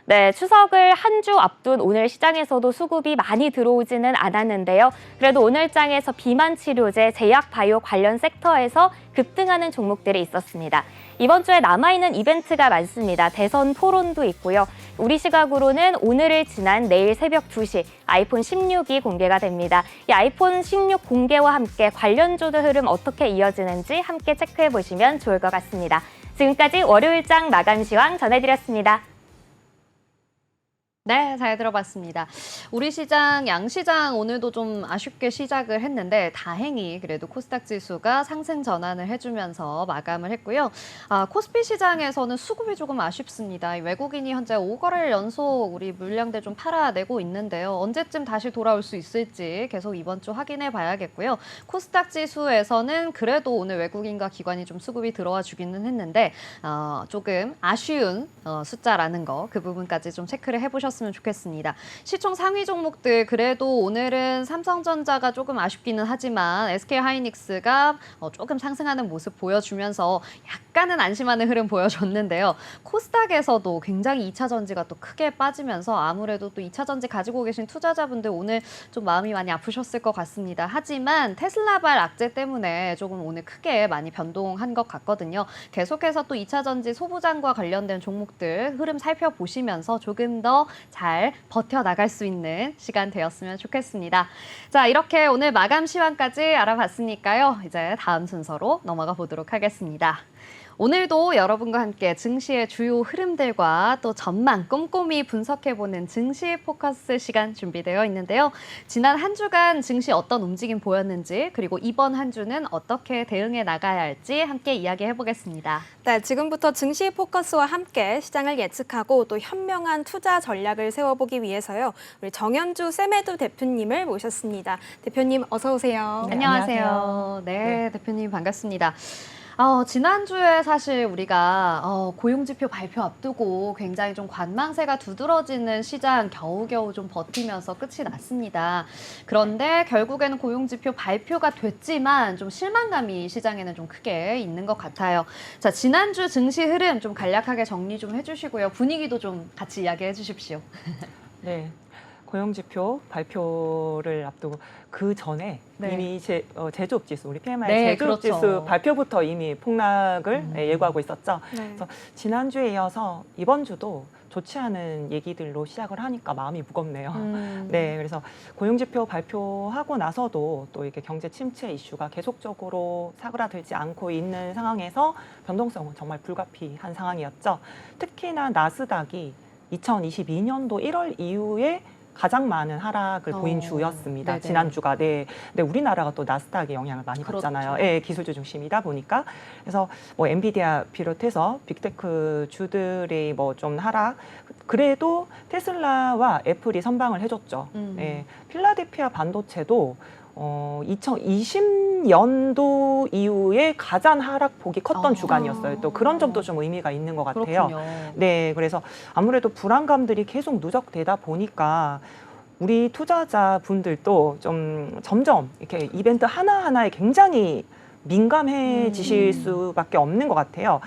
네, 추석을 한 주 앞둔 오늘 시장에서도 수급이 많이 들어오지는 않았는데요. 그래도 오늘 장에서 비만 치료제, 제약 바이오 관련 섹터에서 급등하는 종목들이 있었습니다. 이번 주에 남아있는 이벤트가 많습니다. 대선 토론도 있고요. 우리 시각으로는 오늘을 지난 내일 새벽 2시 아이폰 16이 공개가 됩니다. 이 아이폰 16 공개와 함께 관련주들 흐름 어떻게 이어지는지 함께 체크해 보시면 좋을 것 같습니다. 지금까지 월요일장 마감 시황 전해드렸습니다. 네, 잘 들어봤습니다. 우리 시장, 양시장 오늘도 좀 아쉽게 시작을 했는데 다행히 그래도 코스닥 지수가 상승 전환을 해주면서 마감을 했고요. 코스피 시장에서는 수급이 조금 아쉽습니다. 외국인이 현재 5거래일 연속 우리 물량들 좀 팔아내고 있는데요. 언제쯤 다시 돌아올 수 있을지 계속 이번 주 확인해 봐야겠고요. 코스닥 지수에서는 그래도 오늘 외국인과 기관이 좀 수급이 들어와 주기는 했는데 조금 아쉬운 숫자라는 거, 그 부분까지 좀 체크를 해보셨으면 좋겠습니다. 시총 상위 종목들 그래도 오늘은 삼성전자가 조금 아쉽기는 하지만 SK하이닉스가 조금 상승하는 모습 보여주면서 약간은 안심하는 흐름 보여줬는데요. 코스닥에서도 굉장히 2차 전지가 또 크게 빠지면서 아무래도 또 2차 전지 가지고 계신 투자자분들 오늘 좀 마음이 많이 아프셨을 것 같습니다. 하지만 테슬라발 악재 때문에 조금 오늘 크게 많이 변동한 것 같거든요. 계속해서 또 2차 전지 소부장과 관련된 종목들 흐름 살펴보시면서 조금 더 잘 버텨나갈 수 있는 시간 되었으면 좋겠습니다. 자, 이렇게 오늘 마감 시황까지 알아봤으니까요. 이제 다음 순서로 넘어가 보도록 하겠습니다. 오늘도 여러분과 함께 증시의 주요 흐름들과 또 전망 꼼꼼히 분석해보는 증시 포커스 시간 준비되어 있는데요. 지난 한 주간 증시 어떤 움직임 보였는지 그리고 이번 한 주는 어떻게 대응해 나가야 할지 함께 이야기해보겠습니다. 네, 지금부터 증시 포커스와 함께 시장을 예측하고 또 현명한 투자 전략을 세워보기 위해서요. 우리 정현주 세메두 대표님을 모셨습니다. 대표님 어서 오세요. 네, 안녕하세요. 네, 대표님 반갑습니다. 지난주에 사실 우리가 고용지표 발표 앞두고 굉장히 좀 관망세가 두드러지는 시장 겨우겨우 좀 버티면서 끝이 났습니다. 그런데 결국에는 고용지표 발표가 됐지만 좀 실망감이 시장에는 좀 크게 있는 것 같아요. 자, 지난주 증시 흐름 좀 간략하게 정리 좀 해주시고요. 분위기도 좀 같이 이야기해 주십시오. 네. 고용지표 발표를 앞두고 그 전에 이미 제조업지수, 우리 PMI 제조업지수 그렇죠. 발표부터 이미 폭락을 예고하고 있었죠. 네. 그래서 지난주에 이어서 이번 주도 좋지 않은 얘기들로 시작을 하니까 마음이 무겁네요. 네, 그래서 고용지표 발표하고 나서도 또 이렇게 경제 침체 이슈가 계속적으로 사그라들지 않고 있는 상황에서 변동성은 정말 불가피한 상황이었죠. 특히나 나스닥이 2022년도 1월 이후에 가장 많은 하락을 보인 주였습니다. 네네. 지난주가. 네, 우리나라가 또 나스닥의 영향을 많이 받잖아요. 그렇죠. 예, 기술주 중심이다 보니까. 그래서 뭐 엔비디아 비롯해서 빅테크 주들이 뭐 좀 하락. 그래도 테슬라와 애플이 선방을 해줬죠. 예, 필라델피아 반도체도 2020년도 이후에 가장 하락폭이 컸던 아. 주간이었어요. 또 그런 점도 좀 의미가 있는 것 같아요. 그렇군요. 네, 그래서 아무래도 불안감들이 계속 누적되다 보니까 우리 투자자분들도 좀 점점 이렇게 이벤트 하나하나에 굉장히 민감해지실 수밖에 없는 것 같아요.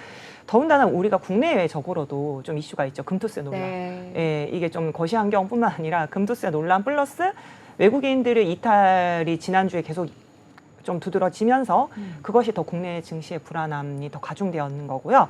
더군다나 우리가 국내외적으로도 좀 이슈가 있죠. 금투세 논란. 네. 예, 이게 좀 거시환경뿐만 아니라 금투세 논란 플러스 외국인들의 이탈이 지난주에 계속 좀 두드러지면서 그것이 더 국내 증시의 불안함이 더 가중되었는 거고요.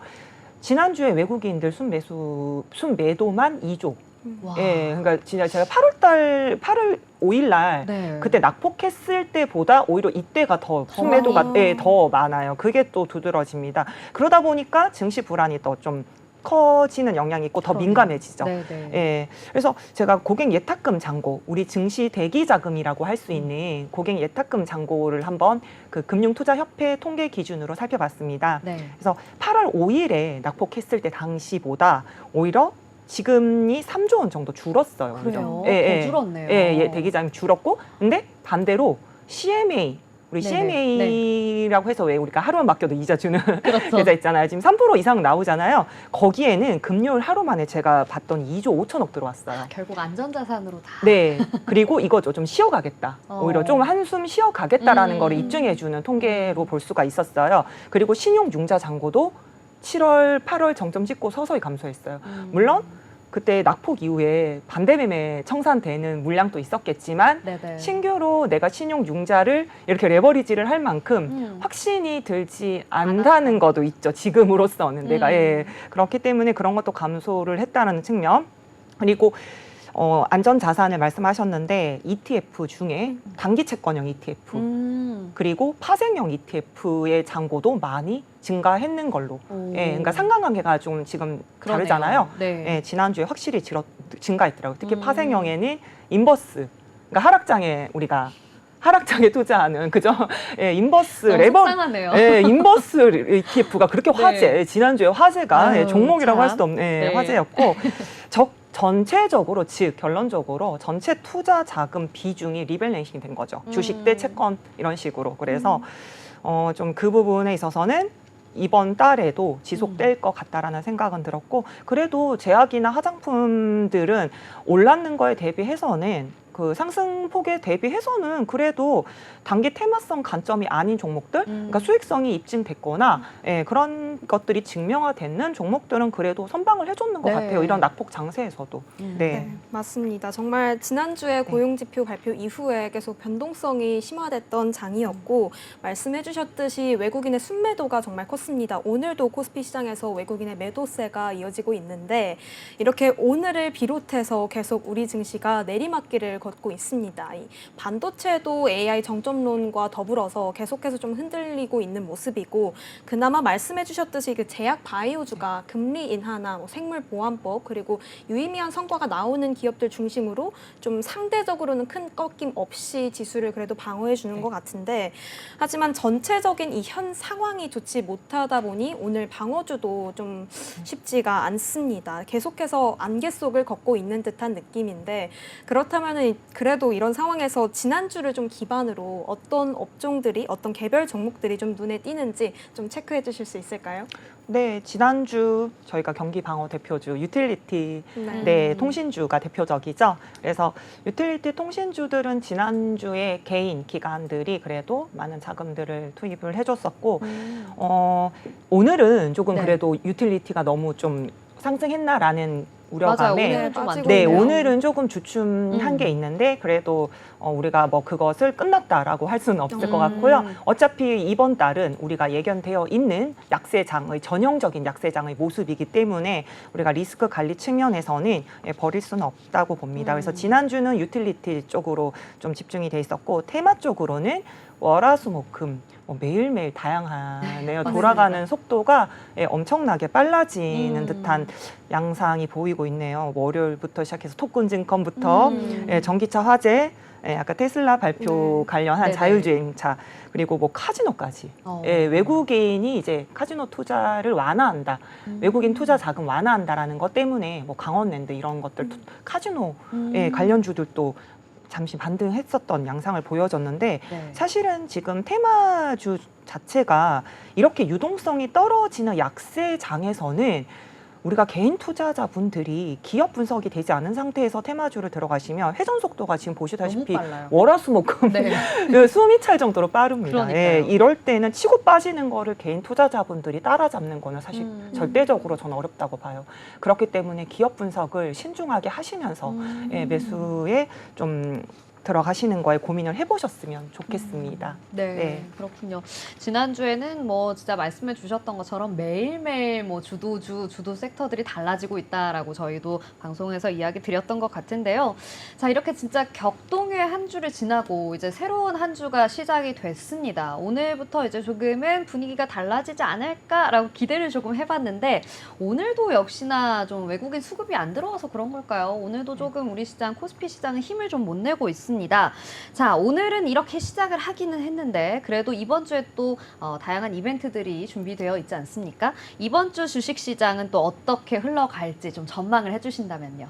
지난주에 외국인들 순매도만 2조. 와. 예, 그러니까 진짜 제가 8월 5일 날 네. 그때 낙폭했을 때보다 오히려 이때가 더 순매도가 많아요. 더 많아요. 그게 또 두드러집니다. 그러다 보니까 증시 불안이 더 좀 커지는 영향이 있고 더 그러네요. 민감해지죠. 네, 네. 예, 그래서 제가 고객 예탁금 잔고, 우리 증시 대기 자금이라고 할 수 있는 고객 예탁금 잔고를 한번 그 금융투자협회 통계 기준으로 살펴봤습니다. 네. 그래서 8월 5일에 낙폭했을 때 당시보다 오히려 지금이 3조 원 정도 줄었어요. 그래요? 예, 더 줄었네요. 예, 대기 자금이 줄었고, 근데 반대로 CMA 우리 네네. CMA라고 해서 왜 우리가 하루만 맡겨도 이자 주는 그렇죠. 계좌 있잖아요. 지금 3% 이상 나오잖아요. 거기에는 금요일 하루 만에 제가 봤던 2조 5천억 들어왔어요. 결국 안전자산으로 다. 네. 그리고 이거죠. 좀 쉬어가겠다. 어. 오히려 좀 한숨 쉬어가겠다라는 음. 거를 입증해주는 통계로 볼 수가 있었어요. 그리고 신용융자 잔고도 7월, 8월 정점 찍고 서서히 감소했어요. 물론 그때 낙폭 이후에 반대매매 청산되는 물량도 있었겠지만 네네. 신규로 내가 신용융자를 이렇게 레버리지를 할 만큼 확신이 들지 않다는 것도 있죠. 지금으로서는 내가 그렇기 때문에 그런 것도 감소를 했다는 측면. 그리고 안전자산을 말씀하셨는데 ETF 중에 단기 채권형 ETF 그리고 파생형 ETF의 잔고도 많이 증가했는 걸로. 오. 예, 그러니까 상관관계가 좀 지금 그러네요. 다르잖아요. 네. 예, 지난주에 확실히 증가했더라고요. 특히 음. 파생형에는 인버스, 그러니까 하락장에 투자하는 그죠? 예, 인버스 너무 레버, 속상하네요. 예, 인버스 ETF가 그렇게 네. 화제, 지난주에 화제가 아유, 예, 종목이라고 할 참. 수도 없는 네. 화제였고, 전체적으로 즉 결론적으로 전체 투자 자금 비중이 리밸런싱이 된 거죠. 주식 대 채권 이런 식으로. 그래서 좀 그 부분에 있어서는 이번 달에도 지속될 것 같다라는 생각은 들었고, 그래도 제약이나 화장품들은 올랐는 거에 대비해서는 그 상승폭에 대비해서는 그래도 단기 테마성 관점이 아닌 종목들, 그러니까 수익성이 입증됐거나 그런 것들이 증명화되는 종목들은 그래도 선방을 해줬는 것 네. 같아요. 이런 낙폭 장세에서도. 네, 맞습니다. 정말 지난주에 고용지표 발표 이후에 계속 변동성이 심화됐던 장이었고 말씀해 주셨듯이 외국인의 순매도가 정말 컸습니다. 오늘도 코스피 시장에서 외국인의 매도세가 이어지고 있는데 이렇게 오늘을 비롯해서 계속 우리 증시가 내리막길을 걷고 있습니다. 이 반도체도 AI 정점론과 더불어서 계속해서 좀 흔들리고 있는 모습이고 그나마 말씀해 주셨듯이 그 제약 바이오주가 금리 인하나 생물보안법 그리고 유의미한 성과가 나오는 기업들 중심으로 좀 상대적으로는 큰 꺾임 없이 지수를 그래도 방어해 주는 것 같은데 하지만 전체적인 이 현 상황이 좋지 못하다 보니 오늘 방어주도 좀 쉽지가 않습니다. 계속해서 안개 속을 걷고 있는 듯한 느낌인데 그렇다면 그래도 이런 상황에서 지난주를 좀 기반으로 어떤 업종들이 어떤 개별 종목들이 좀 눈에 띄는지 좀 체크해 주실 수 있을까요? 네, 지난주 저희가 경기 방어 대표주 유틸리티 통신주가 대표적이죠. 그래서 유틸리티 통신주들은 지난주에 개인 기관들이 그래도 많은 자금들을 투입을 해줬었고 오늘은 조금 네. 그래도 유틸리티가 너무 좀 상승했나라는 맞아요. 우려감에 오늘 좀 빠지고 네, 있네요. 오늘은 조금 주춤한 게 있는데 그래도 우리가 뭐 그것을 끝났다라고 할 수는 없을 것 같고요. 어차피 이번 달은 우리가 예견되어 있는 약세장의 전형적인 약세장의 모습이기 때문에 우리가 리스크 관리 측면에서는 버릴 수는 없다고 봅니다. 그래서 지난주는 유틸리티 쪽으로 좀 집중이 돼 있었고 테마 쪽으로는 월화수목금 매일매일 다양하네요. 돌아가는 속도가 엄청나게 빨라지는 듯한 양상이 보이고 있네요. 월요일부터 시작해서 토큰증권부터 전기차 화재, 아까 테슬라 발표 관련한 네네. 자율주행차 그리고 뭐 카지노까지 외국인이 이제 카지노 투자를 완화한다. 외국인 투자 자금 완화한다라는 것 때문에 뭐 강원랜드 이런 것들 카지노 관련주들도 잠시 반등했었던 양상을 보여줬는데 네. 사실은 지금 테마주 자체가 이렇게 유동성이 떨어지는 약세장에서는 우리가 개인 투자자분들이 기업 분석이 되지 않은 상태에서 테마주를 들어가시면 회전 속도가 지금 보시다시피 너무 빨라요. 월화수목금 네. 그 숨이 찰 정도로 빠릅니다. 그러니까요. 예, 이럴 때는 치고 빠지는 거를 개인 투자자분들이 따라잡는 거는 사실 절대적으로 저는 어렵다고 봐요. 그렇기 때문에 기업 분석을 신중하게 하시면서 예, 매수에 좀 들어가시는 거에 고민을 해보셨으면 좋겠습니다. 네, 네. 그렇군요. 지난주에는 뭐 진짜 말씀해 주셨던 것처럼 매일매일 뭐 주도 섹터들이 달라지고 있다라고 저희도 방송에서 이야기 드렸던 것 같은데요. 자, 이렇게 진짜 격동의 한 주를 지나고 이제 새로운 한 주가 시작이 됐습니다. 오늘부터 이제 조금은 분위기가 달라지지 않을까라고 기대를 조금 해봤는데 오늘도 역시나 좀 외국인 수급이 안 들어와서 그런 걸까요? 오늘도 조금 우리 시장, 코스피 시장은 힘을 좀 못 내고 있습니다. 자, 오늘은 이렇게 시작을 하기는 했는데 그래도 이번 주에 또 다양한 이벤트들이 준비되어 있지 않습니까? 이번 주 주식시장은 또 어떻게 흘러갈지 좀 전망을 해주신다면요.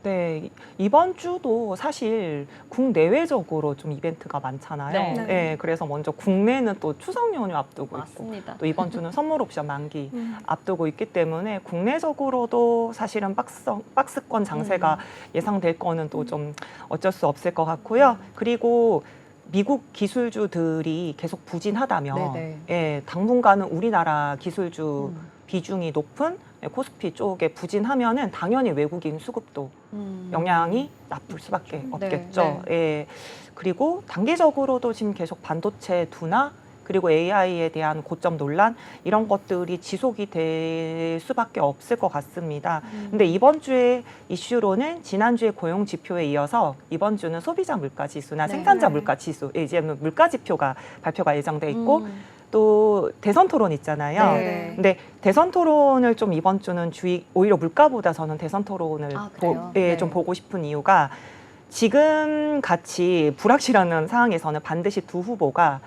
네, 이번 주도 사실 국내외적으로 좀 이벤트가 많잖아요. 네. 네. 네. 그래서 먼저 국내는 또 추석 연휴 앞두고 있고 맞습니다. 또 이번 주는 선물 옵션 만기 앞두고 있기 때문에 국내적으로도 사실은 박스권 장세가 예상될 거는 또 좀 어쩔 수 없을 것 같고요. 그리고 미국 기술주들이 계속 부진하다면 네네. 예, 당분간은 우리나라 기술주 비중이 높은 코스피 쪽에 부진하면은 당연히 외국인 수급도 영향이 나쁠 수밖에 없겠죠. 네. 예. 그리고 단기적으로도 지금 계속 반도체 둔화 그리고 AI에 대한 고점 논란 이런 것들이 지속이 될 수밖에 없을 것 같습니다. 근데 이번 주에 이슈로는 지난주에 고용 지표에 이어서 이번 주는 소비자 물가 지수나 네. 생산자 네. 물가 지수, 이제 물가 지표가 발표가 예정돼 있고 또 대선 토론 있잖아요. 네. 근데 대선 토론을 좀 이번 주는 오히려 물가보다 저는 대선 토론을 그래요? 예, 네. 좀 보고 싶은 이유가 지금 같이 불확실한 상황에서는 반드시 두 후보가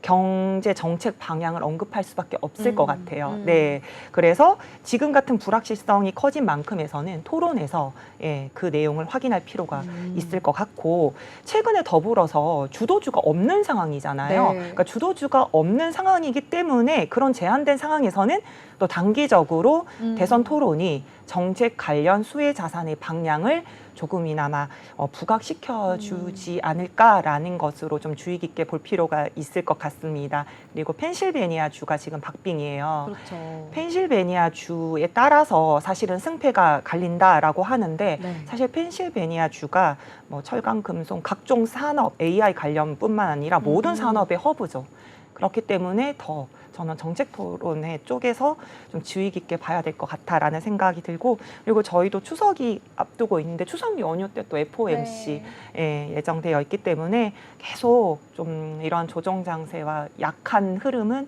경제 정책 방향을 언급할 수밖에 없을 것 같아요. 네, 그래서 지금 같은 불확실성이 커진 만큼에서는 토론에서 예, 그 내용을 확인할 필요가 있을 것 같고 최근에 더불어서 주도주가 없는 상황이잖아요. 네. 그러니까 주도주가 없는 상황이기 때문에 그런 제한된 상황에서는 또 단기적으로 대선 토론이 정책 관련 수혜 자산의 방향을 조금이나마 부각시켜 주지 않을까라는 것으로 좀 주의 깊게 볼 필요가 있을 것 같습니다. 그리고 펜실베니아 주가 지금 박빙이에요. 그렇죠. 펜실베니아 주에 따라서 사실은 승패가 갈린다라고 하는데 네. 사실 펜실베니아 주가 뭐 철강, 금속, 각종 산업, AI 관련뿐만 아니라 모든 산업의 허브죠. 그렇기 때문에 더 저는 정책 토론회 쪽에서 좀 주의 깊게 봐야 될 것 같다라는 생각이 들고 그리고 저희도 추석이 앞두고 있는데 추석 연휴 때 또 FOMC 예정되어 있기 때문에 계속 좀 이런 조정 장세와 약한 흐름은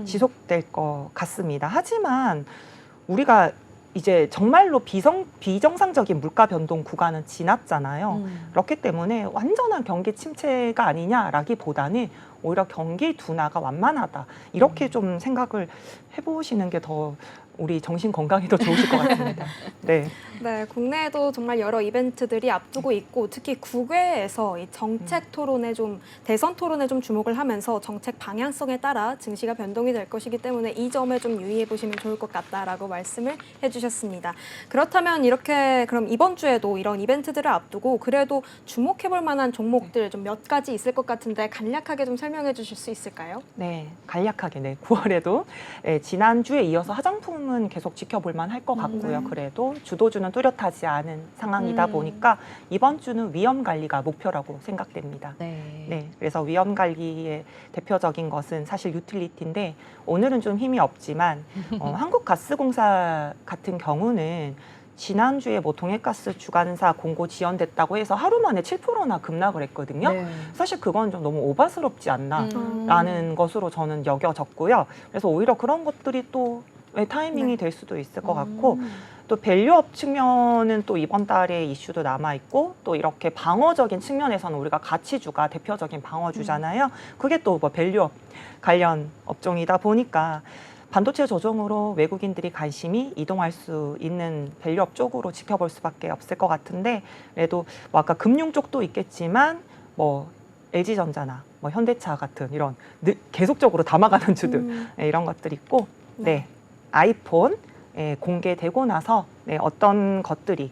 지속될 것 같습니다. 하지만 우리가 이제 정말로 비정상적인 물가 변동 구간은 지났잖아요. 그렇기 때문에 완전한 경기 침체가 아니냐라기보다는 오히려 경기 둔화가 완만하다. 이렇게 좀 생각을 해보시는 게 더 우리 정신 건강에도 좋으실 것 같습니다. 네. 네, 국내에도 정말 여러 이벤트들이 앞두고 있고 특히 국외에서 이 정책 토론에 좀 대선 토론에 좀 주목을 하면서 정책 방향성에 따라 증시가 변동이 될 것이기 때문에 이 점에 좀 유의해 보시면 좋을 것 같다라고 말씀을 해주셨습니다. 그렇다면 이렇게 그럼 이번 주에도 이런 이벤트들을 앞두고 그래도 주목해 볼 만한 종목들 좀 몇 가지 있을 것 같은데 간략하게 좀 설명해 주실 수 있을까요? 네, 간략하게 9월에도 지난주에 이어서 화장품은 계속 지켜볼 만할 것 같고요. 그래도 주도주는 뚜렷하지 않은 상황이다 보니까 이번 주는 위험 관리가 목표라고 생각됩니다. 네, 그래서 위험 관리의 대표적인 것은 사실 유틸리티인데 오늘은 좀 힘이 없지만 한국가스공사 같은 경우는 지난주에 뭐 동해가스 주관사 공고 지연됐다고 해서 하루 만에 7%나 급락을 했거든요. 네. 사실 그건 좀 너무 오바스럽지 않나라는 것으로 저는 여겨졌고요. 그래서 오히려 그런 것들이 또 타이밍이 될 수도 있을 것 같고 또 밸류업 측면은 또 이번 달에 이슈도 남아있고 또 이렇게 방어적인 측면에서는 우리가 가치주가 대표적인 방어주잖아요. 그게 또 뭐 밸류업 관련 업종이다 보니까 반도체 조정으로 외국인들이 관심이 이동할 수 있는 밸류업 쪽으로 지켜볼 수밖에 없을 것 같은데, 그래도 뭐 아까 금융 쪽도 있겠지만 뭐 LG전자나 뭐 현대차 같은 이런 계속적으로 담아가는 주들 이런 것들이 있고, 네, 아이폰 공개되고 나서 어떤 것들이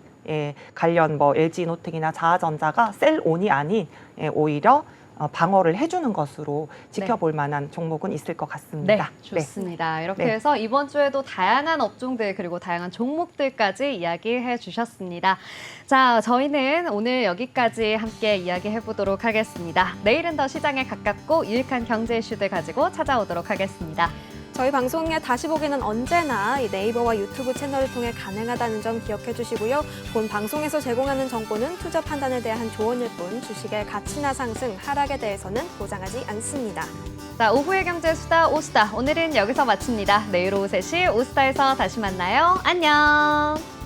관련 뭐 LG노텍이나 자아전자가 셀온이 아닌 오히려 방어를 해주는 것으로 지켜볼 만한 종목은 있을 것 같습니다. 네, 좋습니다. 이렇게 네. 해서 이번 주에도 다양한 업종들 그리고 다양한 종목들까지 이야기해 주셨습니다. 자, 저희는 오늘 여기까지 함께 이야기해 보도록 하겠습니다. 내일은 더 시장에 가깝고 유익한 경제 이슈들 가지고 찾아오도록 하겠습니다. 저희 방송에 다시 보기는 언제나 이 네이버와 유튜브 채널을 통해 가능하다는 점 기억해 주시고요. 본 방송에서 제공하는 정보는 투자 판단에 대한 조언일 뿐 주식의 가치나 상승, 하락에 대해서는 보장하지 않습니다. 자, 오후의 경제 수다 오수다. 오늘은 여기서 마칩니다. 내일 오후 3시 오수다에서 다시 만나요. 안녕.